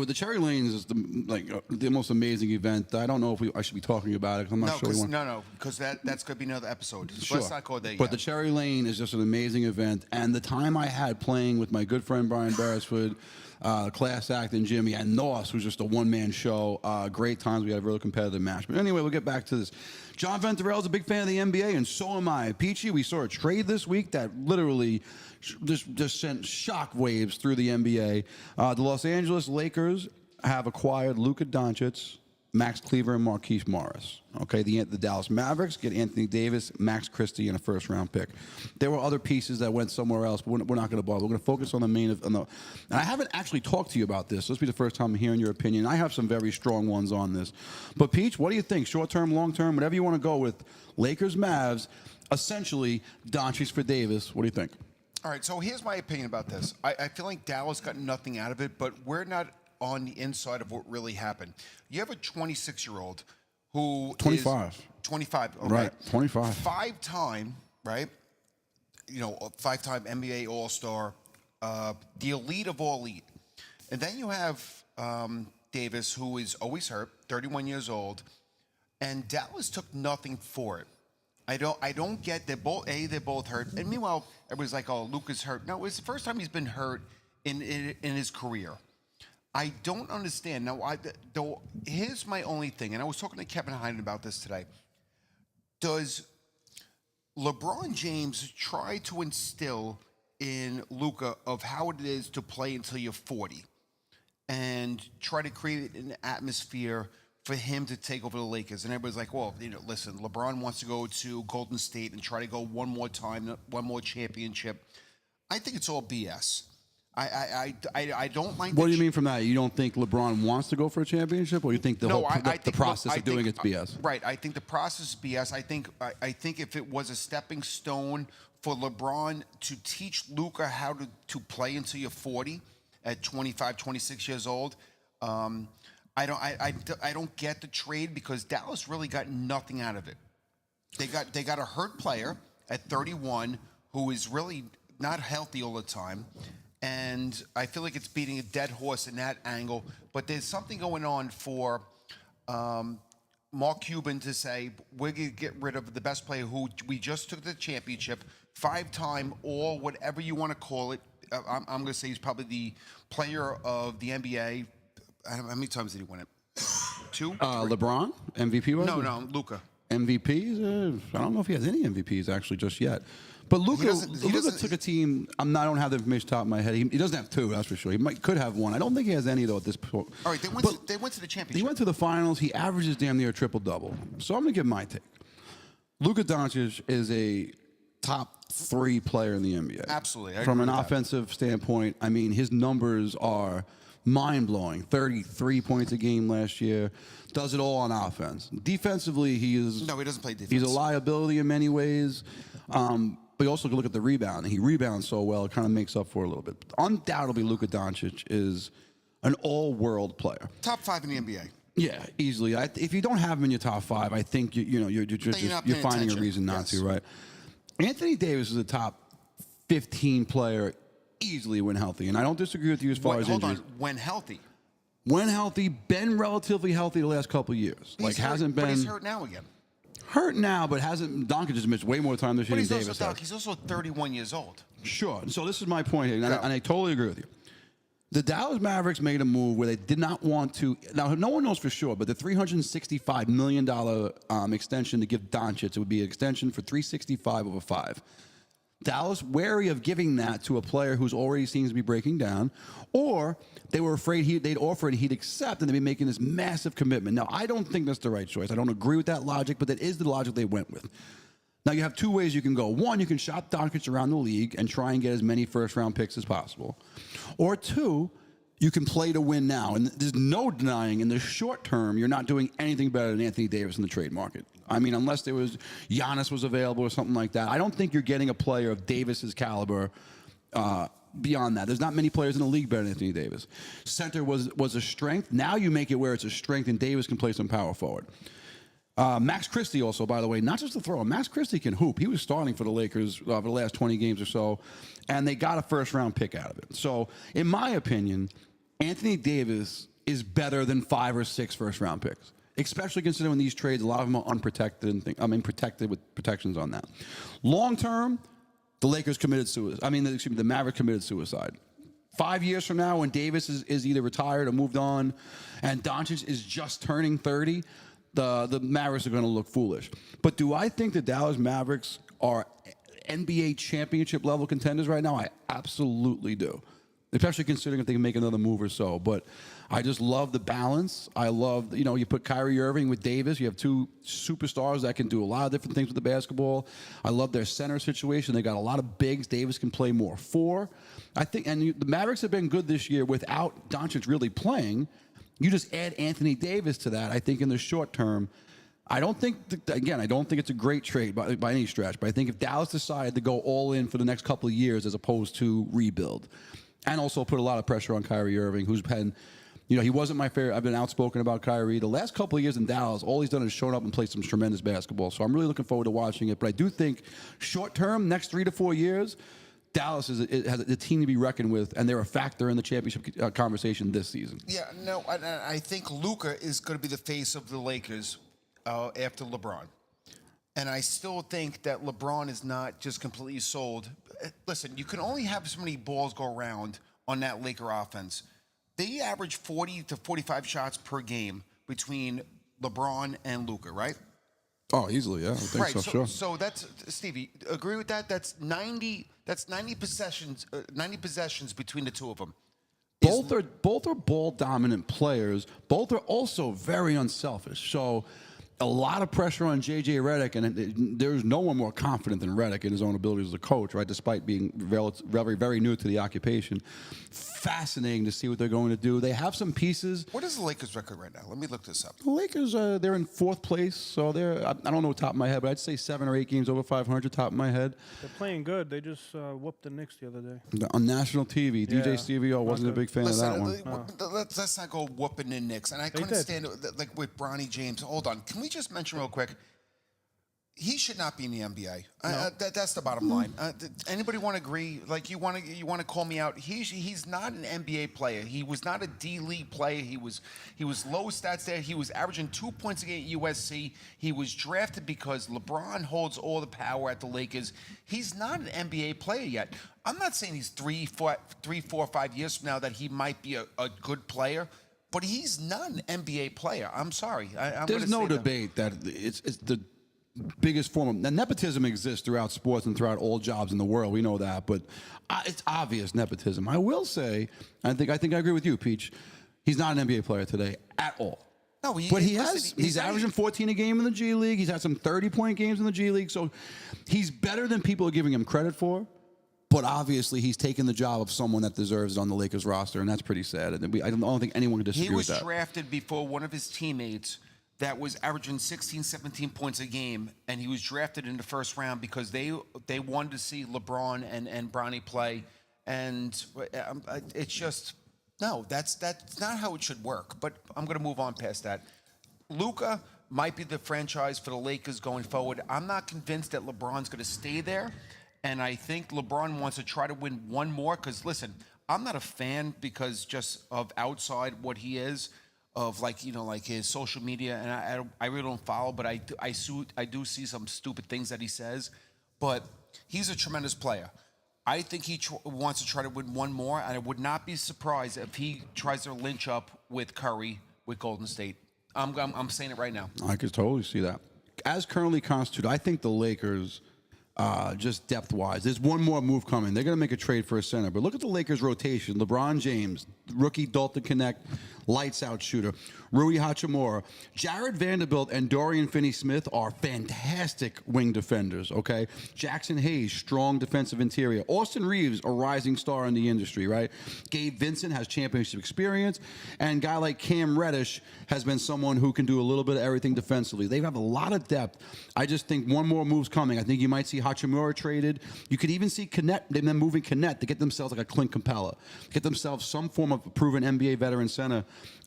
the Cherry Lane is the most amazing event. I don't know if I should be talking about it because I'm not sure. Because that's going to be another episode. So Sure. let's not go there But yet. the Cherry Lane is just an amazing event. And the time I had playing with my good friend Brian Beresford, class act and Jimmy, and Norse was just a one-man show. Great times. We had a really competitive match. But anyway, we'll get back to this. John Venturell is a big fan of the NBA, and so am I. Peachy, we saw a trade this week that literally just sent shock waves through the NBA. The Los Angeles Lakers have acquired Luka Doncic, Max Cleaver, and Marquise Morris. Okay, the Dallas Mavericks get Anthony Davis, Max Christie, and a first-round pick. There were other pieces that went somewhere else, but we're not going to bother. We're going to focus on the main. And I haven't actually talked to you about this. This will be the first time I'm hearing your opinion. I have some very strong ones on this. But, Peach, what do you think? Short-term, long-term, whatever you want to go with. Lakers, Mavs, essentially Doncic for Davis. What do you think? All right, so here's my opinion about this. I feel like Dallas got nothing out of it, but we're not on the inside of what really happened. You have a 26-year-old who 25. is 25, okay. Right, 25. Five-time, right? Five-time NBA All-Star, the elite of all elite. And then you have Davis, who is always hurt, 31 years old, and Dallas took nothing for it. I don't get they're both hurt. And meanwhile, everybody's like, oh, Luka's hurt. No, it's the first time he's been hurt in his career. I don't understand. Now, here's my only thing, and I was talking to Kevin Heinen about this today. Does LeBron James try to instill in Luka of how it is to play until you're 40 and try to create an atmosphere for him to take over the Lakers? And everybody's like, well, listen, LeBron wants to go to Golden State and try to go one more time, one more championship. I think it's all BS. I don't like. What do you mean from that? You don't think LeBron wants to go for a championship, or you think the process of doing it's BS? Right. I think the process is BS. I think if it was a stepping stone for LeBron to teach Luka how to play until you're 40 at 25, 26 years old, I don't get the trade because Dallas really got nothing out of it. They got a hurt player at 31 who is really not healthy all the time. And I feel like it's beating a dead horse in that angle. But there's something going on for Mark Cuban to say, we're going to get rid of the best player who we just took the championship, five-time all, whatever you want to call it. I'm going to say he's probably the player of the NBA. How many times did he win it? 2? LeBron? MVP was? No, Luka. MVPs? I don't know if he has any MVPs actually just yet. But Luka took a team. I don't have the information top of my head. He doesn't have 2, that's for sure. He could have 1. I don't think he has any though at this point. All right, they went to the championship. He went to the finals. He averages damn near a triple-double. So I'm going to give my take. Luka Doncic is a top 3 player in the NBA. Absolutely. From an offensive standpoint, I mean, his numbers are mind-blowing. 33 points a game last year. Does it all on offense. Defensively, he doesn't play defense. He's a liability in many ways. But you also can look at the rebound. He rebounds so well, it kind of makes up for it a little bit. Undoubtedly, Luka Doncic is an all-world player. Top 5 in the NBA. Yeah, easily. If you don't have him in your top 5, I think you're finding a reason not to, right? Anthony Davis is a top 15 player easily when healthy, and I don't disagree with you as far as injuries. Hold on, when healthy. When healthy, been relatively healthy the last couple of years. But he's hurt now again. Hurt now, but hasn't. Doncic has missed way more time this year than Davis has. He's also 31 years old. Sure. So this is my point here, and I totally agree with you. The Dallas Mavericks made a move where they did not want to. Now, no one knows for sure, but the $365 million extension to give Doncic, it would be an extension for $365 over 5. Dallas wary of giving that to a player who's already seems to be breaking down, or they were afraid they'd offer it and he'd accept and they'd be making this massive commitment. Now, I don't think that's the right choice. I don't agree with that logic, but that is the logic they went with. Now, you have 2 ways you can go. 1, you can shop Doncic around the league and try and get as many first-round picks as possible. Or 2, you can play to win now. And there's no denying in the short term you're not doing anything better than Anthony Davis in the trade market. I mean, unless there was Giannis was available or something like that. I don't think you're getting a player of Davis's caliber beyond that. There's not many players in the league better than Anthony Davis. Center was a strength. Now you make it where it's a strength and Davis can play some power forward. Max Christie also, by the way, not just a thrower. Max Christie can hoop. He was starting for the Lakers for the last 20 games or so, and they got a first-round pick out of it. So, in my opinion, Anthony Davis is better than 5 or 6 first-round picks, especially considering these trades, a lot of them are unprotected and protected with protections on that. Long-term, the Lakers committed suicide. The Mavericks committed suicide. 5 years from now, when Davis is either retired or moved on, and Doncic is just turning 30, the Mavericks are going to look foolish. But do I think the Dallas Mavericks are NBA championship level contenders right now? I absolutely do, especially considering if they can make another move or so. But I just love the balance. I love, you put Kyrie Irving with Davis. You have 2 superstars that can do a lot of different things with the basketball. I love their center situation. They got a lot of bigs. Davis can play more 4. I think, and the Mavericks have been good this year without Doncic really playing. You just add Anthony Davis to that. I think in the short term, I don't think it's a great trade by any stretch. But I think if Dallas decided to go all in for the next couple of years as opposed to rebuild, and also put a lot of pressure on Kyrie Irving, who's been, he wasn't my favorite. I've been outspoken about Kyrie. The last couple of years in Dallas, all he's done is shown up and played some tremendous basketball. So I'm really looking forward to watching it. But I do think short term, next 3 to 4 years, Dallas has a team to be reckoned with, and they're a factor in the championship conversation this season. Yeah, no, I think Luka is going to be the face of the Lakers after LeBron. And I still think that LeBron is not just completely sold. Listen, you can only have so many balls go around on that Laker offense. They average 40 to 45 shots per game between LeBron and Luka, right? Oh, easily, yeah. I think so, sure. So that's, Stevie, agree with that? That's 90 possessions, 90 possessions between the two of them. Both are ball dominant players. Both are also very unselfish. So a lot of pressure on J.J. Redick, and there's no one more confident than Redick in his own abilities as a coach, right? Despite being very, very new to the occupation. Fascinating to see what they're going to do. They have some pieces. What is the Lakers' record right now? Let me look this up. The Lakers, they're in 4th place, so I don't know top of my head, but I'd say 7 or 8 games over 500 top of my head. They're playing good. They just whooped the Knicks the other day. On national TV, Yeah. DJ Stevie-O wasn't a big fan of that one. Let's not go whooping the Knicks. And I couldn't stand it, like with Bronny James. Hold on. Can we just mention real quick? He should not be in the NBA. That's the bottom line. Anybody want to agree? Like you want to call me out? He's not an NBA player. He was not a D League player. He was low stats there. He was averaging 2 points a game at USC. He was drafted because LeBron holds all the power at the Lakers. He's not an NBA player yet. I'm not saying he's 3, 4, 5 years from now that he might be a good player. But he's not an NBA player. I'm sorry. There's no debate that it's the biggest form of nepotism exists throughout sports and throughout all jobs in the world. We know that, but it's obvious nepotism. I will say, I think I agree with you, Peach. He's not an NBA player today at all. No, he's averaging 14 a game in the G League. He's had some 30-point games in the G League, so he's better than people are giving him credit for. But obviously, he's taken the job of someone that deserves it on the Lakers roster, and that's pretty sad. And I don't think anyone can disagree with that. He was drafted before one of his teammates that was averaging 16, 17 points a game, and he was drafted in the first round because they wanted to see LeBron and Bronny play, and it's just no, that's not how it should work. But I'm going to move on past that. Luka might be the franchise for the Lakers going forward. I'm not convinced that LeBron's going to stay there, and I think LeBron wants to try to win one more. Because listen, I'm not a fan because just of outside what he is. Of like his social media, and I really don't follow, but I do see some stupid things that he says, but he's a tremendous player. I think he wants to try to win one more, and I would not be surprised if he tries to lynch up with Curry with Golden State. I'm saying it right now. I could totally see that. As currently constituted, I think the Lakers, just depth-wise, there's one more move coming. They're going to make a trade for a center, but look at the Lakers' rotation. LeBron James, rookie Dalton Connect, lights-out shooter. Rui Hachimura. Jared Vanderbilt and Dorian Finney-Smith are fantastic wing defenders, okay? Jackson Hayes, strong defensive interior. Austin Reeves, a rising star in the industry, right? Gabe Vincent has championship experience, and a guy like Cam Reddish has been someone who can do a little bit of everything defensively. They have a lot of depth. I just think one more move's coming. I think you might see Hachimura traded. You could even see Connect, them moving Connect to get themselves like a Clint Capella, get themselves some form of proven NBA veteran center.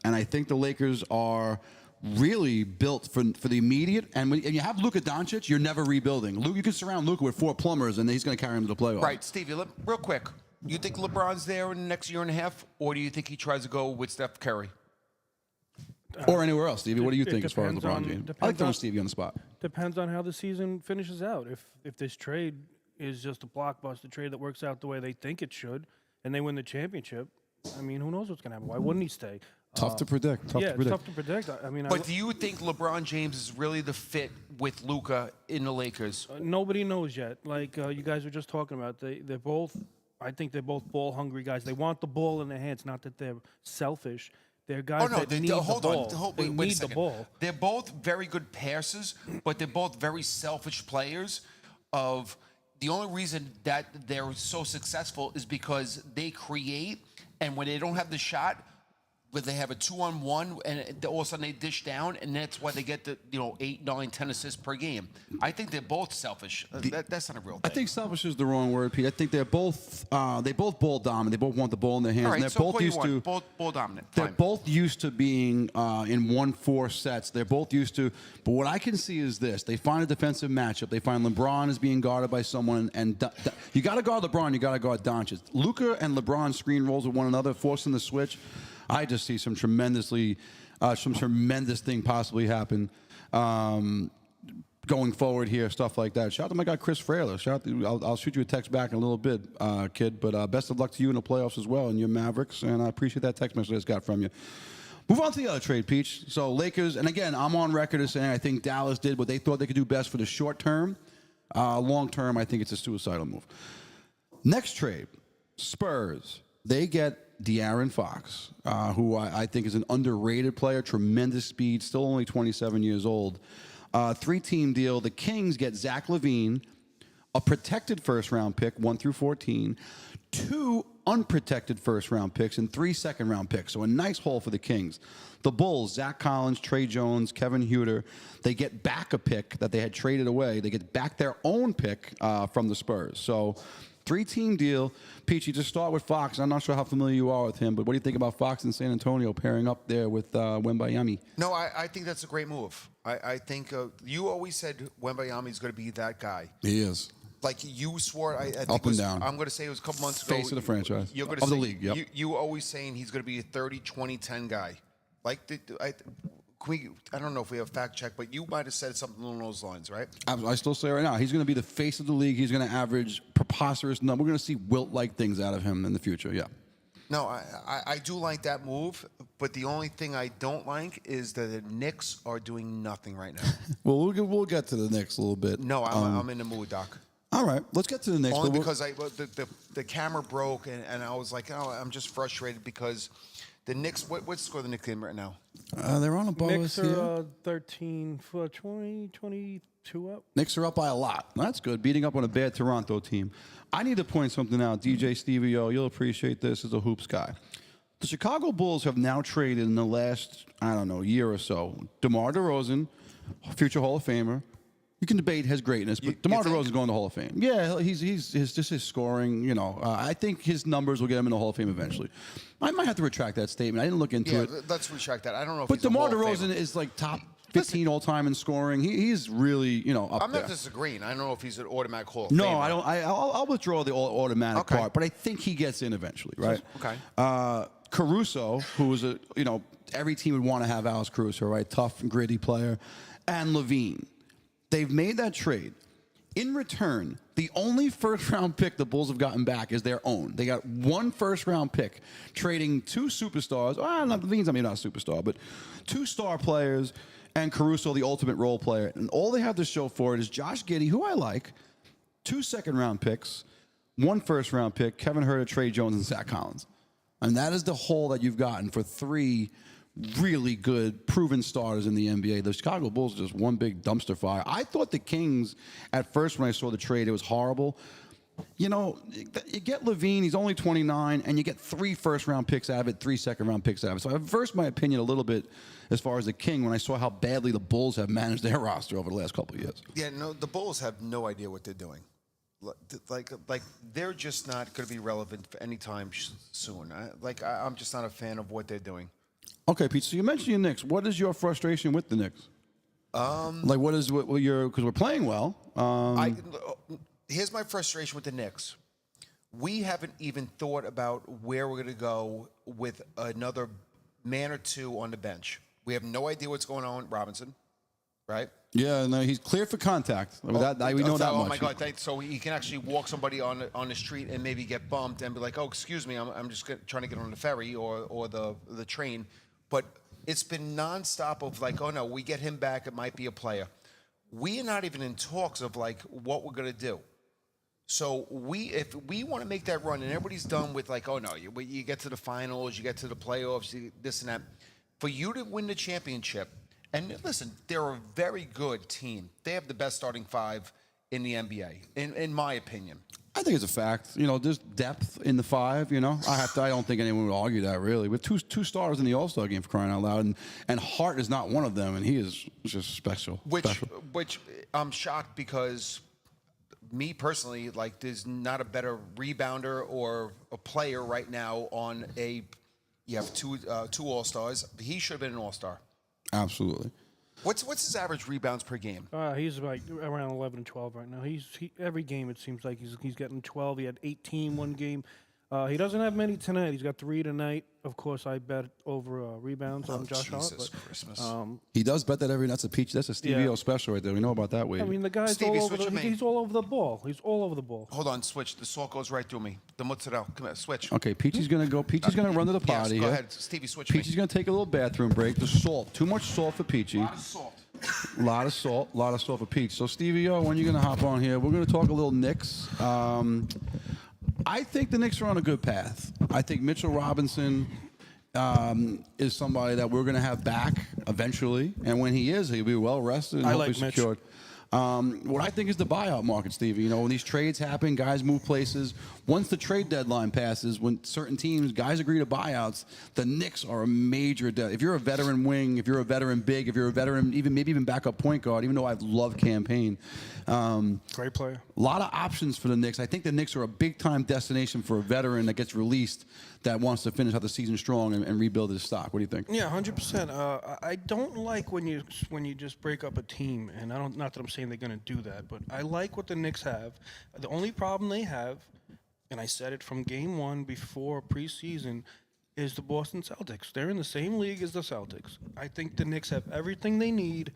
And I think the Lakers are really built for the immediate. And when and you have Luka Doncic, you're never rebuilding. You can surround Luka with 4 plumbers, and he's going to carry him to the playoffs. Right, Stevie, real quick. You think LeBron's there in the next year and a half, or do you think he tries to go with Steph Curry? Or anywhere else, Stevie. What do you It think as far as depends LeBron on- James? I like depends throwing on- Stevie on the spot. Depends on how the season finishes out. If this trade is just a blockbuster trade that works out the way they think it should, and they win the championship, I mean, who knows what's going to happen? Why wouldn't he stay? Tough to predict. Tough yeah, to predict. it's tough to predict. I mean, But do you think LeBron James is really the fit with Luka in the Lakers? nobody knows yet. Like you guys were just talking about, they're both. I think they're both ball hungry guys. They want the ball in their hands. Not that they're selfish. They're guys Oh no! that need Hold the on. ball. Wait they a need the second. ball. They're both very good passers, but they're both very selfish players. The only reason that they're so successful is because they create, and when they don't have the shot, where they have a 2-on-1, and all of a sudden they dish down, and that's why they get the 8, 9, 10 assists per game. I think they're both selfish. That's not a real thing. I think selfish is the wrong word, Pete. I think they're both ball dominant. They both want the ball in their hands. All right, and they're so both what do you used want? to Ball dominant. They're Fine. both used to being in 1-4 sets. They're both used to. But what I can see is this: they find a defensive matchup. They find LeBron is being guarded by someone, and you got to guard LeBron. You got to guard Doncic. Luka and LeBron screen rolls with one another, forcing the switch. I just see some tremendous thing possibly happen going forward here, stuff like that. Shout out to my guy Chris Frailer. I'll shoot you a text back in a little bit, kid. But best of luck to you in the playoffs as well and your Mavericks. And I appreciate that text message I just got from you. Move on to the other trade, Peach. So Lakers, and again, I'm on record as saying I think Dallas did what they thought they could do best for the short term. Long term, I think it's a suicidal move. Next trade, Spurs. They get De'Aaron Fox, who I think is an underrated player, tremendous speed, still only 27 years old. 3-team deal. The Kings get Zach LaVine, a protected first-round pick, 1 through 14, 2 unprotected first-round picks, and 3 second-round picks. So a nice haul for the Kings. The Bulls, Zach Collins, Trey Jones, Kevin Huerter, they get back a pick that they had traded away. They get back their own pick from the Spurs. So 3-team deal. Peachy, just start with Fox. I'm not sure how familiar you are with him, but what do you think about Fox and San Antonio pairing up there with Wembayama? No, I think that's a great move. I think you always said Wembayama is going to be that guy. He is. Like you swore, I think Up it was, and down. I'm going to say it was a couple months ago. Face of the franchise. You're going Of to the say, league, yep. You were always saying he's going to be a 30, 20, 10 guy. Like, I don't know if we have a fact check, but you might have said something along those lines, right? I still say right now, he's going to be the face of the league. He's going to average preposterous number. We're going to see Wilt-like things out of him in the future, yeah. No, I do like that move, but the only thing I don't like is that the Knicks are doing nothing right now. Well, we'll get to the Knicks a little bit. No, I'm in the mood, Doc. All right, let's get to the Knicks. Only but because the camera broke, and I was like, oh, I'm just frustrated because the Knicks, what's the score of the Knicks game right now? They're on a bonus Knicks here. are 13 for 20, 22 up. Knicks are up by a lot. That's good. Beating up on a bad Toronto team. I need to point something out. DJ Stevie O, you'll appreciate this as a hoops guy. The Chicago Bulls have now traded in the last, year or so, DeMar DeRozan, future Hall of Famer. You can debate his greatness, but DeMar DeRozan's going to the Hall of Fame. Yeah, he's just his scoring. I think his numbers will get him in the Hall of Fame eventually. I might have to retract that statement. I didn't look into it. Let's retract that. I don't know if But he's a DeMar Hall of DeRozan Famer. is like top 15 all time in scoring. He's really up I'm there. not disagreeing. I don't know if he's an automatic Hall of No, Famer. I don't. I'll withdraw the automatic Okay. part, but I think he gets in eventually, right? Okay. Caruso, who was every team would want to have Alex Caruso, right? Tough and gritty player, and Levine. They've made that trade. In return, the only first-round pick the Bulls have gotten back is their own. They got 1 first-round pick, trading 2 superstars. Levine's not a superstar, but 2 star players, and Caruso, the ultimate role player. And all they have to show for it is Josh Giddey, who I like, 2 second-round picks, 1 first-round pick, Kevin Huerter, Trey Jones, and Zach Collins. And that is the haul that you've gotten for 3 really good, proven starters in the NBA. The Chicago Bulls are just one big dumpster fire. I thought the Kings, at first when I saw the trade, it was horrible. You get Levine, he's only 29, and you get 3 first-round picks out of it, 3 second-round picks out of it. So I reversed my opinion a little bit as far as the King when I saw how badly the Bulls have managed their roster over the last couple of years. Yeah, no, the Bulls have no idea what they're doing. Like they're just not going to be relevant for any time soon. I'm just not a fan of what they're doing. Okay, Pete. So you mentioned your Knicks. What is your frustration with the Knicks? Like, what your because we're playing well. Here's my frustration with the Knicks. We haven't even thought about where we're going to go with another man or two on the bench. We have no idea what's going on with Robinson, right? Yeah, no, he's cleared for contact. We know that much. Oh my God! So he can actually walk somebody on the street and maybe get bumped and be like, "Oh, excuse me, I'm just trying to get on the ferry or the train." But it's been nonstop of like, "Oh no, we get him back. It might be a player." We are not even in talks of like what we're gonna do. So if we want to make that run, and everybody's done with like, "Oh no, you get to the finals, you get to the playoffs, this and that." For you to win the championship. And listen, they're a very good team. They have the best starting five in the NBA, in my opinion. I think it's a fact. There's depth in the five. I don't think anyone would argue that really. With two stars in the All-Star game, for crying out loud, and Hart is not one of them, and he is just special. Which I'm shocked because me personally, like, there's not a better rebounder or a player right now on a. You have two All-Stars. He should have been an All-Star. Absolutely. What's his average rebounds per game? He's like around 11 and 12 right now. Every game it seems like he's getting 12. He had 18 one game. He doesn't have many tonight. He's got 3 tonight. Of course, I bet over rebounds on Josh Hart. Jesus Christmas. He does bet that every. That's a Stevie O special right there. We know about that, Wade. I mean, the guy's Stevie, all over. switch with me. He's all over the ball. He's all over the ball. Hold on, switch. The salt goes right through me. The mozzarella. Come here, switch. Okay, Peachy's gonna go. Peachy's gonna run to the potty Yes, go here. ahead, Stevie, switch Peachy's me. gonna take a little bathroom break. The salt, too much salt for Peachy. A lot of salt. lot of salt for Peach. So Stevie O, when are you gonna hop on here? We're gonna talk a little Knicks. I think the Knicks are on a good path. I think Mitchell Robinson is somebody that we're going to have back eventually, and when he is, he'll be well rested and I hopefully like Mitch. secured. What I think is the buyout market, Stevie. When these trades happen, guys move places. Once the trade deadline passes, when certain teams, guys agree to buyouts, the Knicks are a major. If you're a veteran wing, if you're a veteran big, if you're a veteran, maybe even backup point guard, even though I love Campaign. Great player. A lot of options for the Knicks. I think the Knicks are a big-time destination for a veteran that gets released that wants to finish out the season strong and rebuild his stock. What do you think? Yeah, 100%. I don't like when you just break up a team, and I don't. Not that I'm saying they're going to do that, but I like what the Knicks have. The only problem they have, and I said it from game one before preseason, is the Boston Celtics. They're in the same league as the Celtics. I think the Knicks have everything they need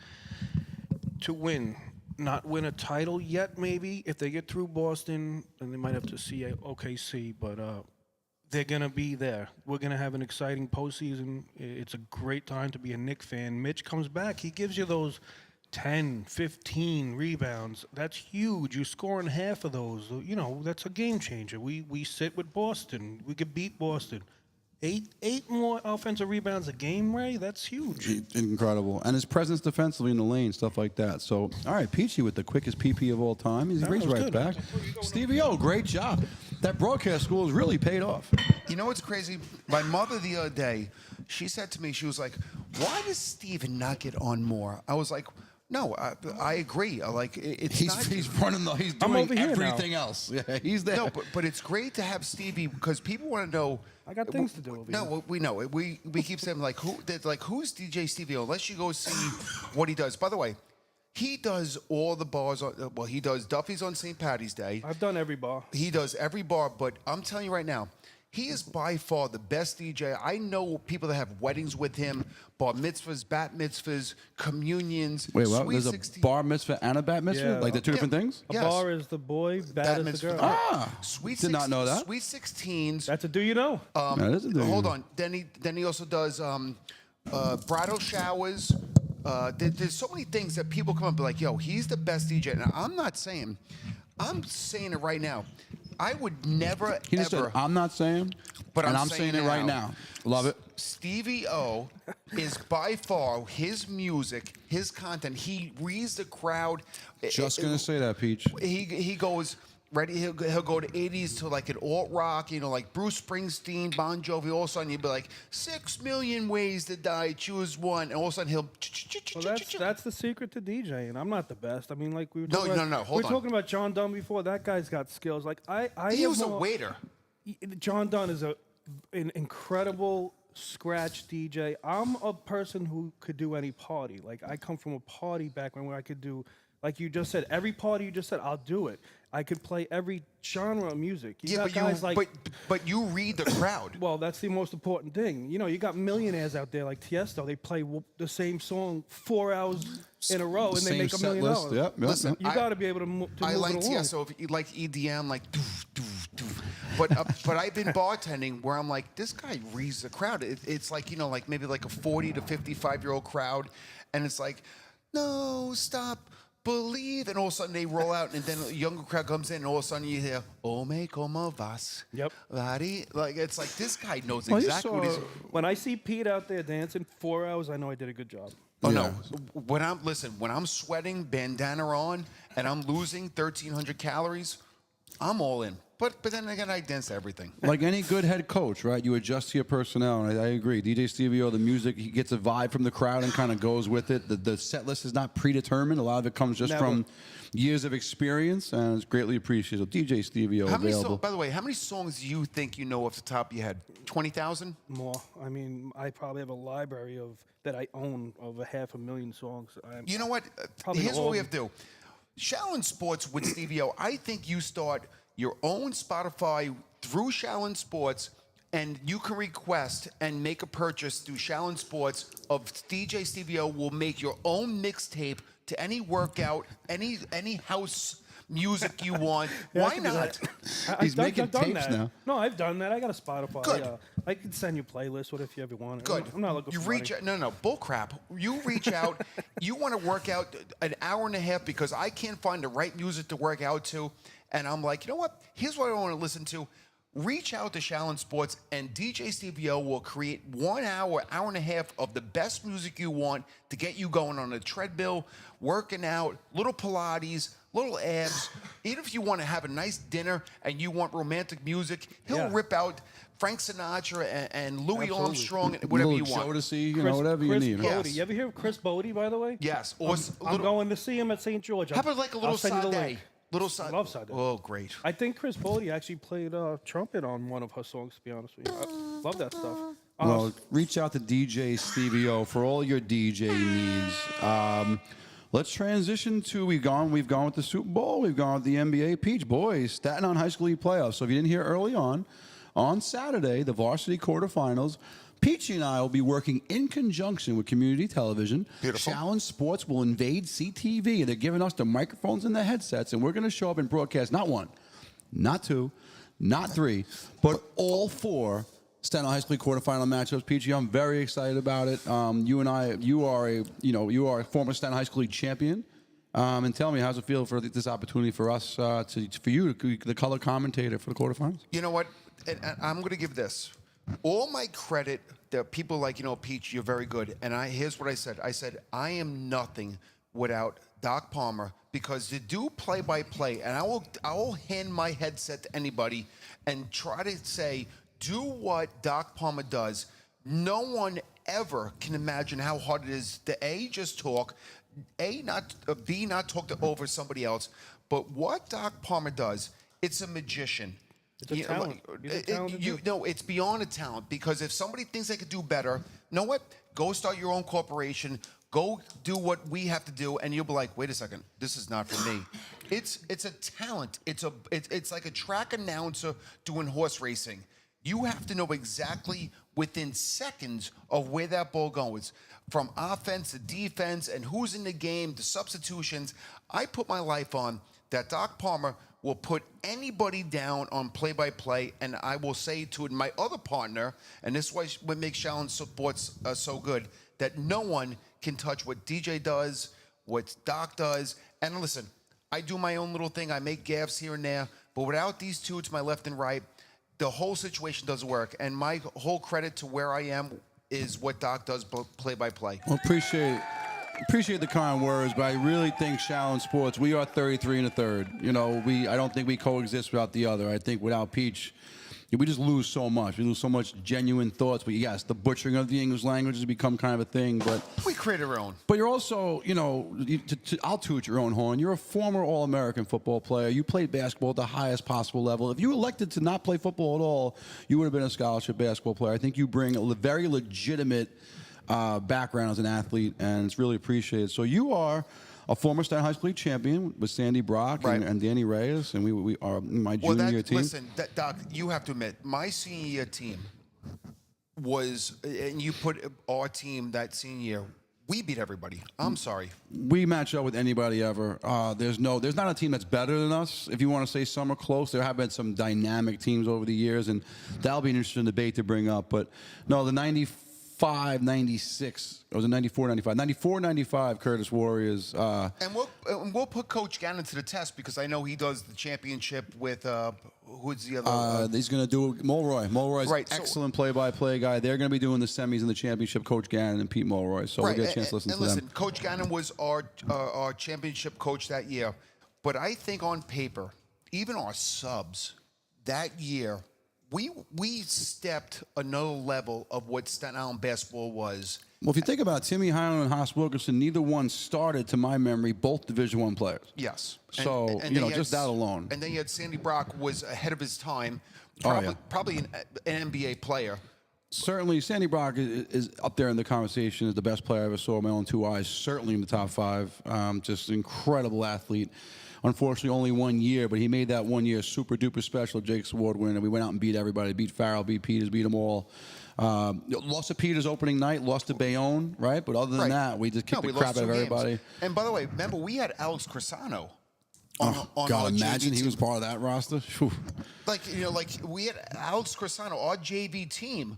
to win. Not win a title yet, maybe. If they get through Boston, then they might have to see OKC, but they're going to be there. We're going to have an exciting postseason. It's a great time to be a Knicks fan. Mitch comes back. He gives you those 10, 15 rebounds. That's huge. You're scoring half of those. That's a game changer. We sit with Boston. We could beat Boston. Eight more offensive rebounds a game, Ray? That's huge. Incredible. And his presence defensively in the lane, stuff like that. So, all right, Peachy with the quickest PP of all time. He's right good. back. Stevie O, great job. That broadcast school has really paid off. You know what's crazy? My mother the other day, she said to me, she was like, "Why does Steven not get on more?" I was like, "No, I agree. He's running he's I'm doing over here everything else. Yeah, he's there. No, but it's great to have Stevie because people want to know. I got things to do over here. No, we know. We keep saying who's DJ Stevie O? Unless you go see what he does. By the way, he does all the bars. He does Duffys on St. Patty's Day. I've done every bar. He does every bar, but I'm telling you right now, he is by far the best DJ. I know people that have weddings with him, bar mitzvahs, bat mitzvahs, communions. Wait, what? Sweet There's 16. a bar mitzvah and a bat mitzvah? Yeah. Like they're two different things? A Yes. bar is the boy, bat is the girl. Did not know that. Sweet 16s. That's a do you know? That is a thing. Hold on. Then he also does bridal showers. There's so many things that people come up and be like, "Yo, he's the best DJ." Now, I'm saying it right now. I would never He just ever. said, I'm not saying, But and I'm I'm saying it saying right now. now. Love it. Stevie O is by far his music, his content. He reads the crowd. Just going to say that, Peach. He goes ready. He'll go to 80s to like an alt rock, like Bruce Springsteen, Bon Jovi. All of a sudden you'll be like 6 million ways to die, choose one, and all of a sudden he'll. Well, that's the secret to DJing. I'm not the best. I mean, like we were No, talking about, no, hold we were on. talking about John Dunn before. That guy's got skills. Like I He have was a more- waiter. John Dunn is an incredible scratch DJ. I'm a person who could do any party. Like I come from a party background where I could do, like you just said, every party you just said, I'll do it. I could play every genre of music. You got guys like, but you read the crowd. well, that's the most important thing. You know, you got millionaires out there like Tiesto. They play the same song 4 hours in a row, and they Same make $1 set million. list. Yep. Listen, You got to be able to, move I like it along. Tiesto. If you like EDM, like doof, doof, doof. But I've been bartending where I'm like, this guy reads the crowd. It's like, you know, like maybe like a 40 to 55-year-old crowd, and it's like, no, stop, believe, and all of a sudden they roll out, and then a younger crowd comes in, and all of a sudden you hear, "Oh me como vas." Yep. Like it's like this guy knows Well, you exactly what he's. saw- When I see Pete out there dancing 4 hours, I know I did a good job. Oh Yeah. no! When I'm sweating, bandana on, and I'm losing 1,300 calories, I'm all in. But then again, I dance to everything. Like any good head coach, right? You adjust to your personnel, and I agree. DJ Stevio, the music, he gets a vibe from the crowd and kind of goes with it. The set list is not predetermined. A lot of it comes just Never. from years of experience, and it's greatly appreciated. DJ Stevio How many available. by the way, how many songs do you think you know off the top of your head? 20,000? More. I mean, I probably have a library that I own of 500,000 songs. You know what? Probably Here's all what we of have to do. Shaolin Sports with Stevio, I think you start your own Spotify through Shaolin Sports, and you can request and make a purchase through Shaolin Sports of DJ Stevio will make your own mixtape to any workout, any house music you want. Yeah, I Why can do not? that. He's making I've done tapes that. now. No, I've done that. I got a Spotify. Good. I can send you playlists. What if you ever want it? Good. I'm not looking you for reach money. out. No, bull crap. You reach out. You want to work out an hour and a half because I can't find the right music to work out to. And I'm like, you know what? Here's what I want to listen to. Reach out to Shaolin Sports, and DJ Stevio will create 1 hour, hour and a half of the best music you want to get you going on a treadmill, working out, little Pilates, little abs. Even if you want to have a nice dinner and you want romantic music, he'll Yeah. rip out Frank Sinatra and Louis Absolutely. Armstrong, and whatever you Little want. Jodeci, you know, whatever you need. Yeah. Right? Bodie. You ever hear of Chris Bodie, by the way? Yes. Or I'm going to see him at St. George. how about like a little I'll send you the Sade? link. Little Sade. Love Sade. Oh, great. I think Chris Bodie actually played trumpet on one of her songs, to be honest with you. I love that stuff. Well, reach out to DJ Stevio for all your DJ needs. Let's transition to we've gone with the Super Bowl, we've gone with the NBA. Peach boys, Staten Island High School League playoffs. So if you didn't hear early on Saturday, the varsity quarterfinals, Peachy and I will be working in conjunction with community television. Beautiful. Shaolin Sports will invade CTV, and they're giving us the microphones and the headsets, and we're going to show up and broadcast not one, not two, not three, but all four Staten Island High School quarterfinal matchups. Peachy, I'm very excited about it. You are a former Staten Island High School League champion. And tell me, how's it feel for this opportunity for us, for you, to be the color commentator for the quarterfinals? You know what? And I'm going to give this. All my credit that people like, Peach, you're very good. And here's what I said. I said, I am nothing without Doc Palmer, because to do play-by-play, and I will hand my headset to anybody and try to say, do what Doc Palmer does. No one ever can imagine how hard it is to A, just talk, B, not talk over somebody else. But what Doc Palmer does, it's a magician. It's a talent. He's a talented dude. No, it's beyond a talent, because if somebody thinks they could do better, you know what? Go start your own corporation. Go do what we have to do, and you'll be like, wait a second, this is not for me. It's a talent. It's like a track announcer doing horse racing. You have to know exactly within seconds of where that ball goes, from offense to defense, and who's in the game, the substitutions. I put my life on that Doc Palmer will put anybody down on play-by-play, and I will say to my other partner, and this is what makes Shaolin Sports so good, that no one can touch what DJ does, what Doc does. And listen, I do my own little thing. I make gaffes here and there, but without these two to my left and right, the whole situation doesn't work. And my whole credit to where I am is what Doc does play-by-play. Well, appreciate the kind words, but I really think Shaolin Sports, we are 33 and a third. I don't think we coexist without the other. I think without Peach, we just lose so much. We lose so much genuine thoughts. But yes, the butchering of the English language has become kind of a thing. But We create our own. But you're also, I'll toot your own horn. You're a former All-American football player. You played basketball at the highest possible level. If you elected to not play football at all, you would have been a scholarship basketball player. I think you bring a very legitimate background as an athlete, and it's really appreciated. So you are a former Staten High School League champion with Sandy Brock Right. and Danny Reyes, and we are my junior year team. Listen, Doc, you have to admit, my senior year team was, and you put our team that senior year, we beat everybody. I'm sorry. We match up with anybody ever. There's not a team that's better than us. If you want to say some are close, there have been some dynamic teams over the years, and that'll be an interesting debate to bring up. But no, the 95, 96, or was it 94, 95? 94, 95 Curtis Warriors. And we'll put Coach Gannon to the test because I know he does the championship with who's the other? He's going to do Mulroy. Mulroy's Right, so- excellent play-by-play guy. They're going to be doing the semis in the championship, Coach Gannon and Pete Mulroy. So we'll get a chance to listen to them. Coach Gannon was our championship coach that year. But I think on paper, even our subs that year, we stepped another level of what Staten Island basketball was. Well, if you think about it, Timmy Highland and Haas Wilkerson, neither one started, to my memory, both Division I players. Yes. So, then you had just that alone. And then you had Sandy Brock was ahead of his time, Oh, yeah. probably an NBA player. Certainly, Sandy Brock is up there in the conversation as the best player I ever saw with my own two eyes, certainly in the top five. Just an incredible athlete. Unfortunately, only 1 year, but he made that 1 year super duper special. Jake's Award winner. We went out and beat everybody. Beat Farrell, beat Peters, beat them all. Lost to Peters opening night, lost to Bayonne, right? But other than that, we just kicked the crap out of everybody. And by the way, remember, we had Alex Crisano on God, our imagine JV he was team. part of that roster. Whew. Like we had Alex Crisano, our JV team.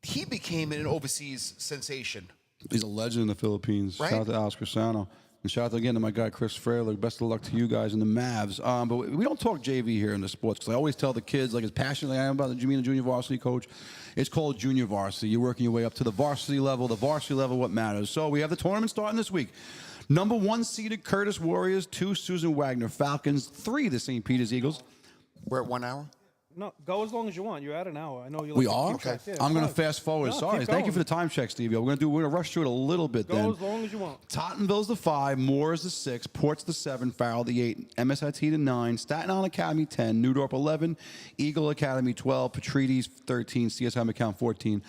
He became an overseas sensation. He's a legend in the Philippines. Right? Shout out to Alex Crisano. And shout out again to my guy, Chris Fralick. Best of luck to you guys in the Mavs. But we don't talk JV here in the sports because I always tell the kids, like as passionately I am about the junior varsity coach, it's called junior varsity. You're working your way up to the varsity level. The varsity level, what matters. So we have the tournament starting this week. Number 1 seeded Curtis Warriors, 2 Susan Wagner Falcons, 3 the St. Peter's Eagles. We're at 1 hour. No, go as long as you want. You're at an hour. I know you. We like to are? keep track. Yeah, I'm going to fine. fast forward. No, Sorry. keep Thank you going. for the time check, Stevie. We're going to rush through it a little bit Go then. as long as you want. Tottenville's the 5, Moore is the 6, Port's the 7, Farrell the 8, MSIT the 9, Staten Island Academy 10, Newdorp 11, Eagle Academy 12, Patrides 13, CSI McCown 14.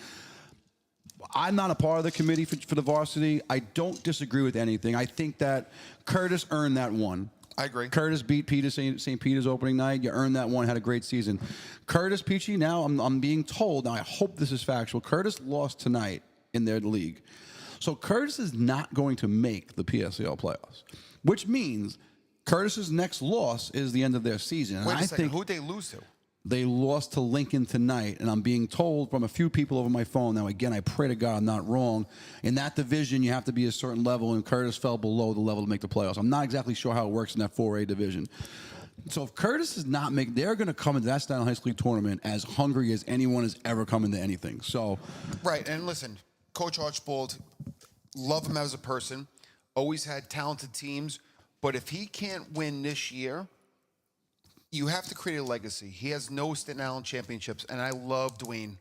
I'm not a part of the committee for the varsity. I don't disagree with anything. I think that Curtis earned that one. I agree. Curtis beat St. Peter's opening night. You earned that one. Had a great season. Curtis, Peachy, now I'm being told, now I hope this is factual, Curtis lost tonight in their league. So Curtis is not going to make the PSAL playoffs, which means Curtis's next loss is the end of their season. And Wait a I second. think Who'd they lose to? they lost to Lincoln tonight, and I'm being told from a few people over my phone. Now, again, I pray to God I'm not wrong. In that division, you have to be a certain level, and Curtis fell below the level to make the playoffs. I'm not exactly sure how it works in that 4A division. So if Curtis is not making, they're going to come into that Staten Island High School League tournament as hungry as anyone has ever come into anything. So, Right, and listen, Coach Archibald, love him as a person, always had talented teams, but if he can't win this year, you have to create a legacy. He has no Staten Island championships, and I love Dwayne,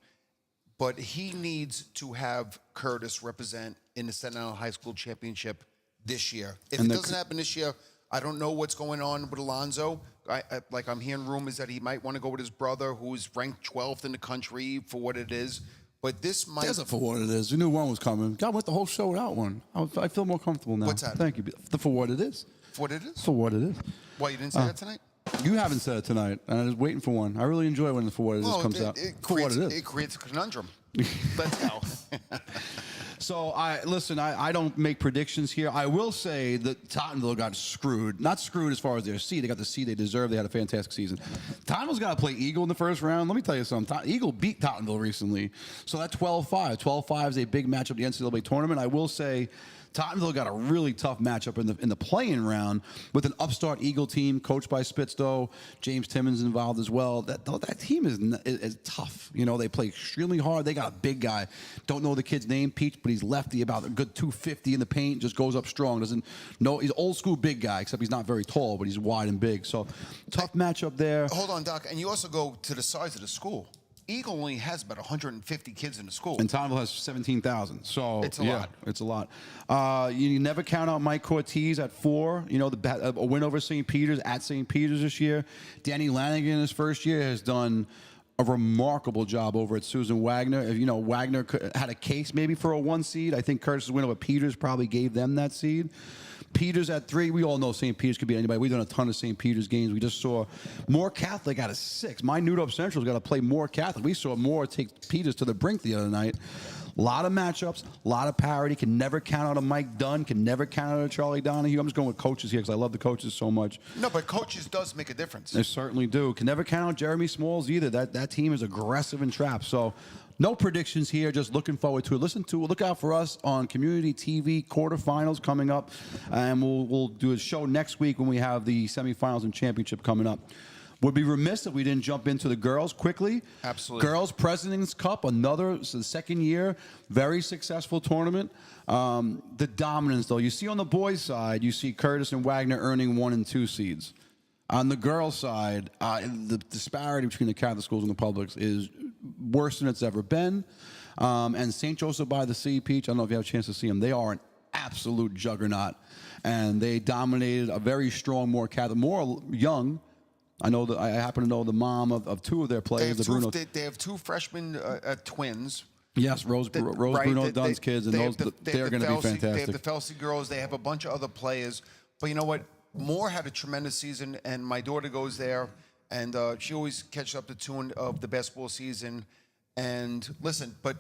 but he needs to have Curtis represent in the Staten Island High School Championship this year. If And it the- doesn't happen this year, I don't know what's going on with Alonzo. I'm hearing rumors that he might want to go with his brother, who's ranked 12th in the country for what it is. But this might... there's it for what it is. You knew one was coming. God went the whole show without one. I feel more comfortable now. What's that? Thank you. For what it is. For what it is? For what it is. Why, you didn't say that tonight? You haven't said it tonight, and I'm just waiting for one. I really enjoy when the For What It Is comes out. For what it is. It creates a conundrum. Let's go. So I don't make predictions here. I will say that Tottenville got screwed. Not screwed as far as their seed. They got the seed they deserved. They had a fantastic season. Tottenville's got to play Eagle in the first round. Let me tell you something. Eagle beat Tottenville recently. So that 12-5. 12-5 is a big matchup in the NCAA tournament. I will say Tottenville got a really tough matchup in the play-in round with an upstart Eagle team coached by Spitzdoe. James Timmons involved as well. That team is tough. You know, they play extremely hard. They got a big guy. Don't know the kid's name, Peach, but he's lefty, about a good 250 in the paint. Just goes up strong. Doesn't know he's old school big guy, except he's not very tall, but he's wide and big. So tough matchup there. Hold on, Doc. And you also go to the size of the school. Eagle only has about 150 kids in the school. And Tonneville has 17,000. So It's a yeah, lot. It's a lot. You never count out Mike Cortez at 4. You know, a win over St. Peter's at St. Peter's this year. Danny Lanigan in his first year has done a remarkable job over at Susan Wagner. You know, Wagner had a case maybe for a 1 seed. I think Curtis's win over Peters probably gave them that seed. Peters at 3. We all know St. Peter's could be anybody. We've done a ton of St. Peter's games. We just saw Moore Catholic out of 6. My New Up Central's got to play Moore Catholic. We saw Moore take Peters to the brink the other night. A lot of matchups, a lot of parity. Can never count out a Mike Dunn. Can never count out a Charlie Donahue. I'm just going with coaches here because I love the coaches so much. No, but coaches does make a difference. They certainly do. Can never count out Jeremy Smalls either. That team is aggressive and trapped. So no predictions here. Just looking forward to it. Look out for us on Community TV quarterfinals coming up, and we'll do a show next week when we have the semifinals and championship coming up. Would be remiss if we didn't jump into the girls quickly. Absolutely. Girls President's Cup, the second year, very successful tournament. The dominance, though, you see on the boys' side, you see Curtis and Wagner earning 1 and 2 seeds. On the girls' side, the disparity between the Catholic schools and the publics is worse than it's ever been. And St. Joseph by the Sea, Peach, I don't know if you have a chance to see them. They are an absolute juggernaut. And they dominated a very strong, more Catholic, more young. I know that I happen to know the mom of 2 of their players. They have 2 freshman twins. Yes, Rose Bruno Dunn's kids, and they're going to be fantastic. They have the Felsey girls. They have a bunch of other players. But you know what? Moore had a tremendous season, and my daughter goes there, and she always catches up the tune of the basketball season. And listen, but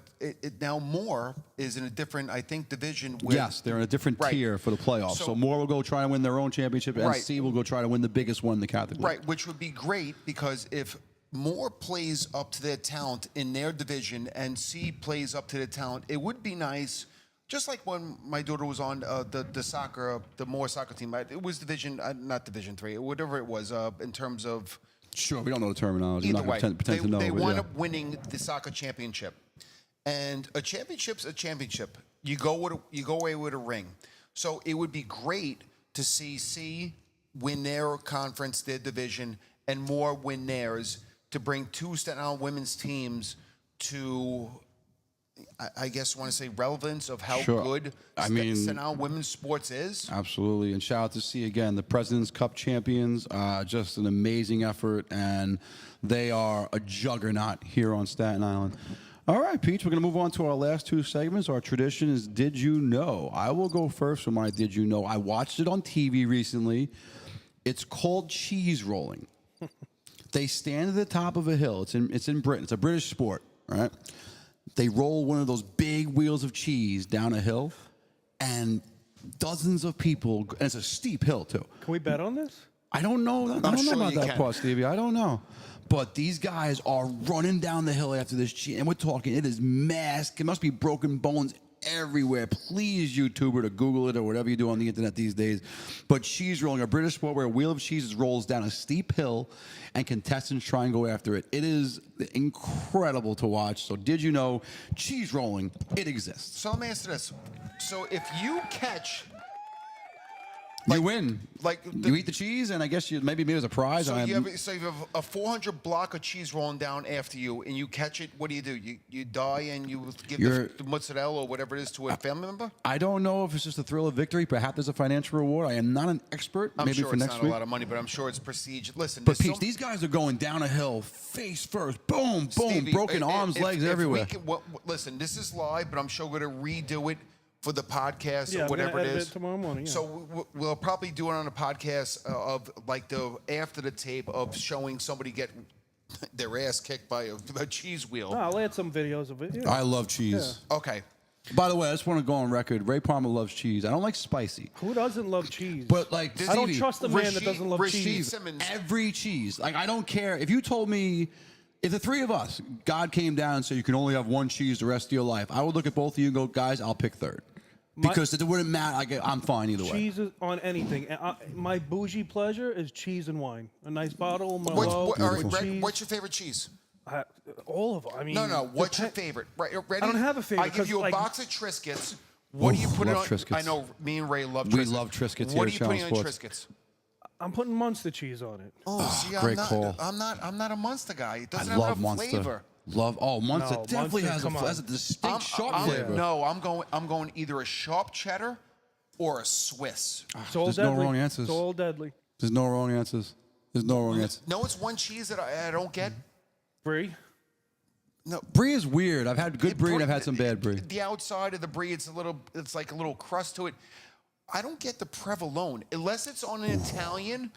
now Moore is in a different, I think, division. Yes, they're in a different tier for the playoffs. So Moore will go try to win their own championship, and C will go try to win the biggest one in the Catholic League. Right, which would be great because if Moore plays up to their talent in their division and C plays up to their talent, it would be nice. Just like when my daughter was on the Moore soccer team, it was not Division 3, whatever it was, in terms of. Sure, we don't know the terminology. Either I'm not way, pretend to know. They wound up winning the soccer championship, and a championship's a championship. You go away with a ring. So it would be great to see C win their conference, their division, and Moore win theirs to bring 2 Staten Island women's teams to, I guess, want to say relevance of how good Staten Island women's sports is. Absolutely, and shout out to C again, the President's Cup champions. Just an amazing effort, and they are a juggernaut here on Staten Island. All right, Peach, we're going to move on to our last 2 segments. Our tradition is Did You Know? I will go first with my Did You Know. I watched it on TV recently. It's called cheese rolling. They stand at the top of a hill. It's in Britain. It's a British sport, right? They roll one of those big wheels of cheese down a hill, and dozens of people, and it's a steep hill, too. Can we bet on this? I don't know. I don't know about that part, Stevie. I don't know. But these guys are running down the hill after this cheese, and we're talking, it is masked. It must be broken bones everywhere. Please, YouTuber, to Google it or whatever you do on the internet these days. But cheese rolling, a British sport where a wheel of cheese rolls down a steep hill and contestants try and go after it. It is incredible to watch. So did you know cheese rolling, it exists? So let me answer this. So if you catch... you win. You eat the cheese, and I guess maybe there's a prize. So you have a 400 block of cheese rolling down after you, and you catch it. What do? You die, and you give the mozzarella or whatever it is to a family member? I don't know if it's just the thrill of victory. Perhaps there's a financial reward. I am not an expert. I'm maybe sure for it's next not week. a lot of money, but I'm sure it's prestige. Listen, but Peach, these guys are going down a hill face first. Boom, boom, Stevie, broken arms, legs everywhere. Listen, this is live, but I'm sure we're going to redo it for the podcast or I'm whatever gonna it edit is. Tomorrow morning. Yeah. So we'll probably do it on a podcast of like after the tape of showing somebody get their ass kicked by a cheese wheel. No, I'll add some videos of it. Yeah. I love cheese. Okay. By the way, I just want to go on record. Ray Palmer loves cheese. I don't like spicy. Who doesn't love cheese? But like, I don't Stevie, trust a man that doesn't love cheese. Simmons. Every cheese. Like, I don't care. If you told me, if the 3 of us, God came down and said you can only have 1 cheese the rest of your life, I would look at both of you and go, guys, I'll pick third. Because it wouldn't matter. I'm fine either way. Cheese is on anything. My bougie pleasure is cheese and wine. A nice bottle of Merlot. Cheese. What's your favorite cheese? All of them. I mean, No. What's your favorite? Right, ready? I don't have a favorite. I give you a box of Triscuits. What do you put it on? Triscuits. I know me and Ray love Triscuits. We love Triscuits here What are at you putting on Shaolin Sports. Triscuits? I'm putting Munster cheese on it. Oh, see, great call. I'm not a Munster guy. It doesn't I have love enough Munster. flavor. Love. Oh, Munster No, definitely Munster, has a distinct sharp flavor. No, I'm going either a sharp cheddar or a Swiss. It's all There's deadly. no wrong answers. It's all deadly. There's no wrong answers. There's no wrong answers. No, it's one cheese that I don't get. Brie. No, Brie is weird. I've had good brie and I've had some bad brie. The outside of the brie, it's like a little crust to it. I don't get the provolone unless it's on an Italian.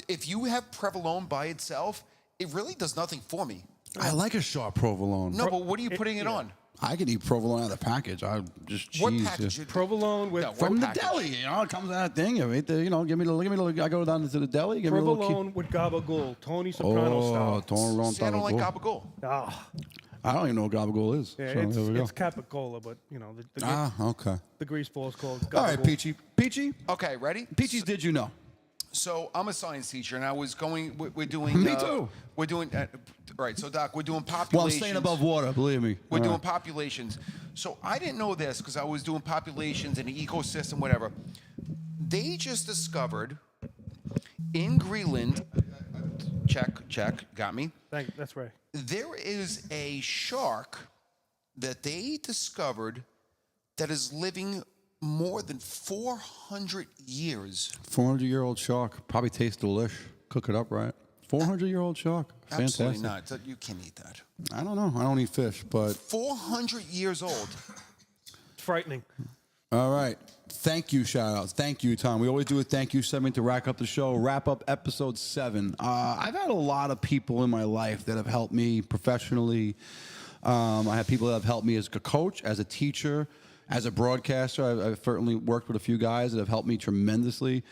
If you have provolone by itself, it really does nothing for me. I like a sharp provolone. No, but what are you putting it on? I could eat provolone out of the package. I just cheese. What yeah. package? Provolone with No, what From the package? deli, it comes out thing. You know, give me the. I go down to the deli. Give me a little. provolone with gabagool, Tony Soprano Oh, style. See, I don't like gabagool. gabagool. Ah, I don't even know what gabagool is. yeah, so it's, there we go. it's capicola, but you know Okay. the grease ball is called gabagool. All right, Peachy. Peachy. Okay, ready? Peachy's did you know? So I'm a science teacher, and I was going. We're doing. Me too. We're doing. Right. So Doc, we're doing Well, I'm populations. staying above water. Believe me. We're All doing right. populations. So I didn't know this because I was doing populations and the ecosystem, whatever. They just discovered in Greenland. Check. Got me. That's right. There is a shark that they discovered that is living more than 400 years. 400-year-old shark. Probably tastes delish. Cook it up right. 400-year-old shark. Absolutely Fantastic. not. You can't eat that. I don't know. I don't eat fish, but 400 years old. It's frightening. all right. Thank you, shout-outs. Thank you, Tom. We always do a thank you segment to wrap up the show, wrap up episode 7. I've had a lot of people in my life that have helped me professionally. I have people that have helped me as a coach, as a teacher, as a broadcaster. I've certainly worked with a few guys that have helped me tremendously.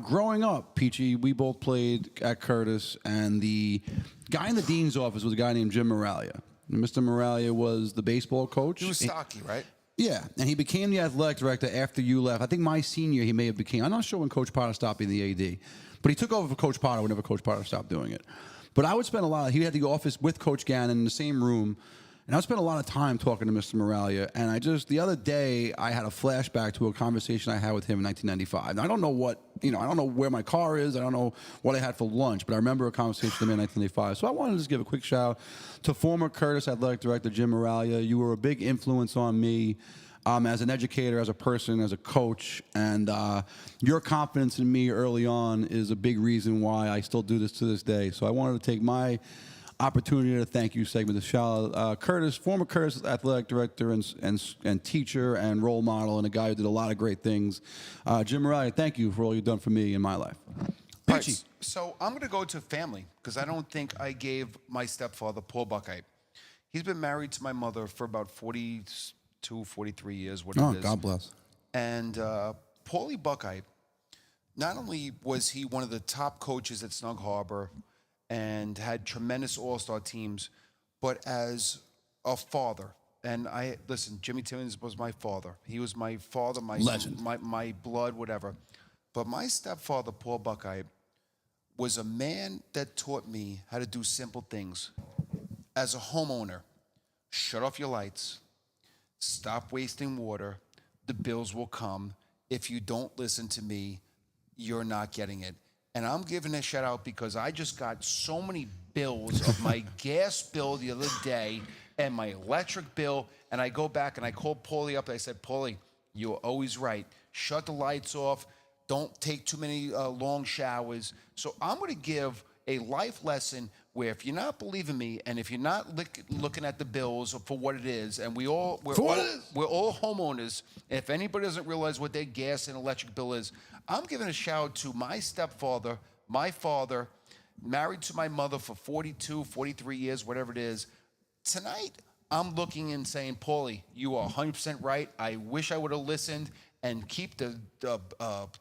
Growing up, Peachy, we both played at Curtis, and the guy in the dean's office was a guy named Jim Moralia. And Mr. Moralia was the baseball coach. He was stocky, right? Yeah, and he became the athletic director after you left. I think my senior, he may have became. I'm not sure when Coach Potter stopped being the AD, but he took over for Coach Potter whenever Coach Potter stopped doing it. But I would spend a lot. He had the office with Coach Gannon in the same room, and I would spend a lot of time talking to Mr. Moralia. And the other day, I had a flashback to a conversation I had with him in 1995. And I don't know I don't know where my car is. I don't know what I had for lunch, but I remember a conversation with him in 1995. So I wanted to just give a quick shout out to former Curtis Athletic Director Jim Moralia. You were a big influence on me. As an educator, as a person, as a coach, and your confidence in me early on is a big reason why I still do this to this day. So I wanted to take my opportunity to thank you segment to shout out Curtis, former Curtis athletic director and teacher and role model, and a guy who did a lot of great things. Jim Moralia, thank you for all you've done for me in my life. All Peachy. right, so I'm going to go to family because I don't think I gave my stepfather, Paul Buckeye. He's been married to my mother for about 42, 43 years, whatever it is. God bless. And Paulie Buckeye, not only was he one of the top coaches at Snug Harbor and had tremendous all-star teams, but as a father, and listen, Jimmy Timmons was my father. He was my father, my Legend. my blood, whatever. But my stepfather, Paul Buckeye, was a man that taught me how to do simple things. As a homeowner, shut off your lights, stop wasting water, the bills will come. If you don't listen to me, you're not getting it. And I'm giving a shout out because I just got so many bills of my gas bill the other day and my electric bill. And I go back and I called Paulie up. I said, Paulie, you were always right. Shut the lights off. Don't take too many long showers. So I'm going to give a life lesson where if you're not believing me and if you're not looking at the bills for what it is, and we're all homeowners, if anybody doesn't realize what their gas and electric bill is, I'm giving a shout out to my stepfather, my father, married to my mother for 42, 43 years, whatever it is. Tonight, I'm looking and saying, Paulie, you are 100% right. I wish I would have listened. And keep the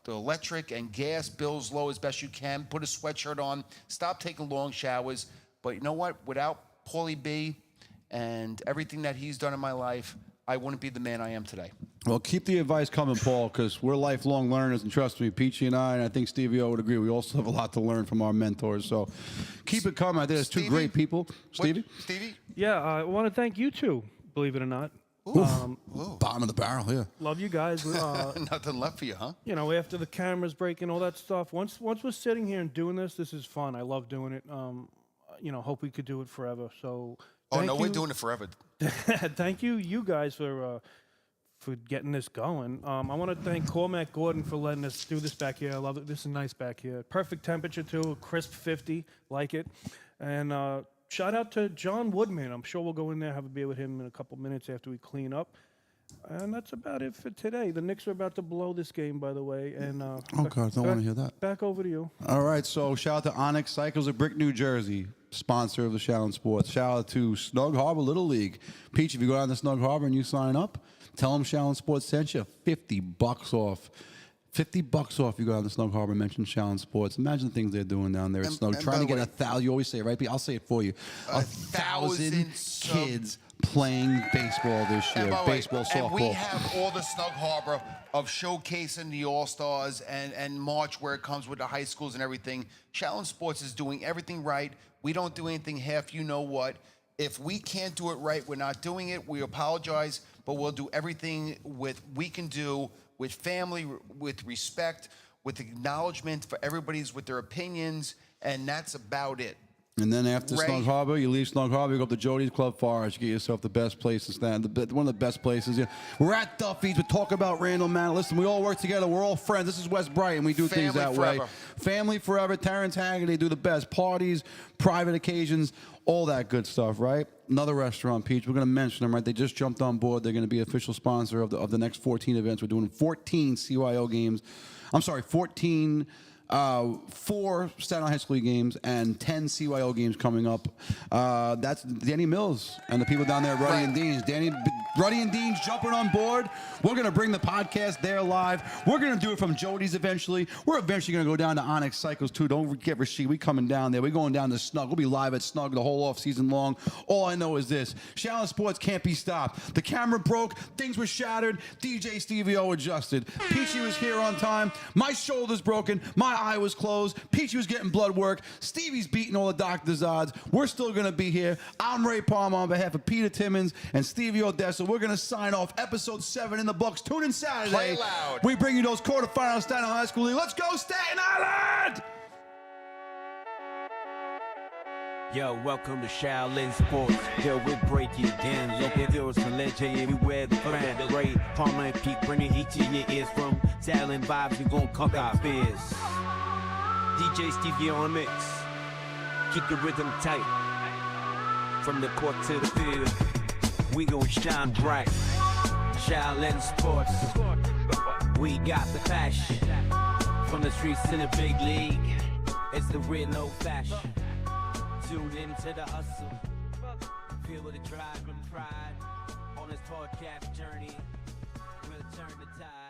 electric and gas bills low as best you can. Put a sweatshirt on. Stop taking long showers. But you know what? Without Paulie B and everything that he's done in my life, I wouldn't be the man I am today. Well, keep the advice coming, Paul, because we're lifelong learners, and trust me, Peachy and I think Stevie O would agree, we also have a lot to learn from our mentors. So keep it coming. I think there's two great people. Stevie? Stevie? Yeah, I want to thank you two, believe it or not. Bottom of the barrel, yeah. Love you guys. Nothing left for you, huh? You know, after the cameras break and all that stuff, once we're sitting here and doing this is fun. I love doing it. hope we could do it forever. So, Oh thank no, we're you. doing it forever. Thank you guys for getting this going. I want to thank Cormac Gordon for letting us do this back here. I love it. This is nice back here. Perfect temperature too, crisp 50, like it. And shout out to John Woodman. I'm sure we'll go in there, have a beer with him in a couple minutes after we clean up. And that's about it for today. The Knicks are about to blow this game, by the way. And Oh, God, don't want to hear that. Back over to you. All right, so shout out to Onyx Cycles of Brick, New Jersey, sponsor of the Shaolin Sports. Shout out to Snug Harbor Little League. Peach, if you go down to Snug Harbor and you sign up, tell them Shaolin Sports sent you $50 off. $50 off you go down to Snug Harbor and mention Shaolin Sports. Imagine the things they're doing down there at Snug. and Trying to by the get way- 1,000. You always say it, right? Pete? I'll say it for you. 1,000 kids playing baseball this year. And by the way, Baseball, and we softball. have all the Snug Harbor of showcasing the All-Stars and March where it comes with the high schools and everything. Shaolin Sports is doing everything right. We don't do anything half you know what. If we can't do it right, we're not doing it. We apologize, but we'll do everything we can do with family, with respect, with acknowledgement for everybody's with their opinions, and that's about it. And then after Ray. Snug Harbor, you leave Snug Harbor, you go up to Jody's Club Forest, you get yourself the best place to stand, one of the best places. Yeah. We're at Duffys, we talk about Randall Manor. Listen, we all work together, we're all friends. This is West Brighton, we do things Family that forever. way. Family forever, Terrence Haggerty, do the best. Parties, private occasions, all that good stuff, right? Another restaurant, Peach, we're going to mention them, right? They just jumped on board. They're going to be official sponsor of the next 14 events. We're doing 14 CYO games. I'm sorry, 14... 4 Staten Island High School games and 10 CYO games coming up. That's Danny Mills and the people down there at Ruddy and Dean's. Ruddy and Dean's jumping on board. We're going to bring the podcast there live. We're going to do it from Jody's eventually. We're eventually going to go down to Onyx Cycles too. Don't forget Rashid. We coming down there. We're going down to Snug. We'll be live at Snug the whole off season long. All I know is this. Shaolin Sports can't be stopped. The camera broke. Things were shattered. DJ Stevie O adjusted. Peachy was here on time. My shoulder's broken. My eye was closed. Peachy was getting blood work. Stevie's beating all the doctor's odds. We're still going to be here. I'm Ray Palmer on behalf of Peter Timmons and Stevie Odessa. We're going to sign off. Episode 7 in the books. Tune in Saturday. Play loud. We bring you those quarterfinals Staten Island High School League. Let's go, Staten Island! Yo, welcome to Shaolin Sports. Yo, we break you down. Local heroes from legend everywhere. The brand Ray Palmer and Pete bringing heat to your ears from Shaolin vibes. We gon' cook our fears. DJ Stevie on the mix. Keep the rhythm tight. From the court to the field, we gon' shine bright. Shaolin Sports. We got the passion. From the streets to the big league, it's the real no fashion. Tune into the hustle. Feel the drive and pride on this podcast journey. We'll turn the tide.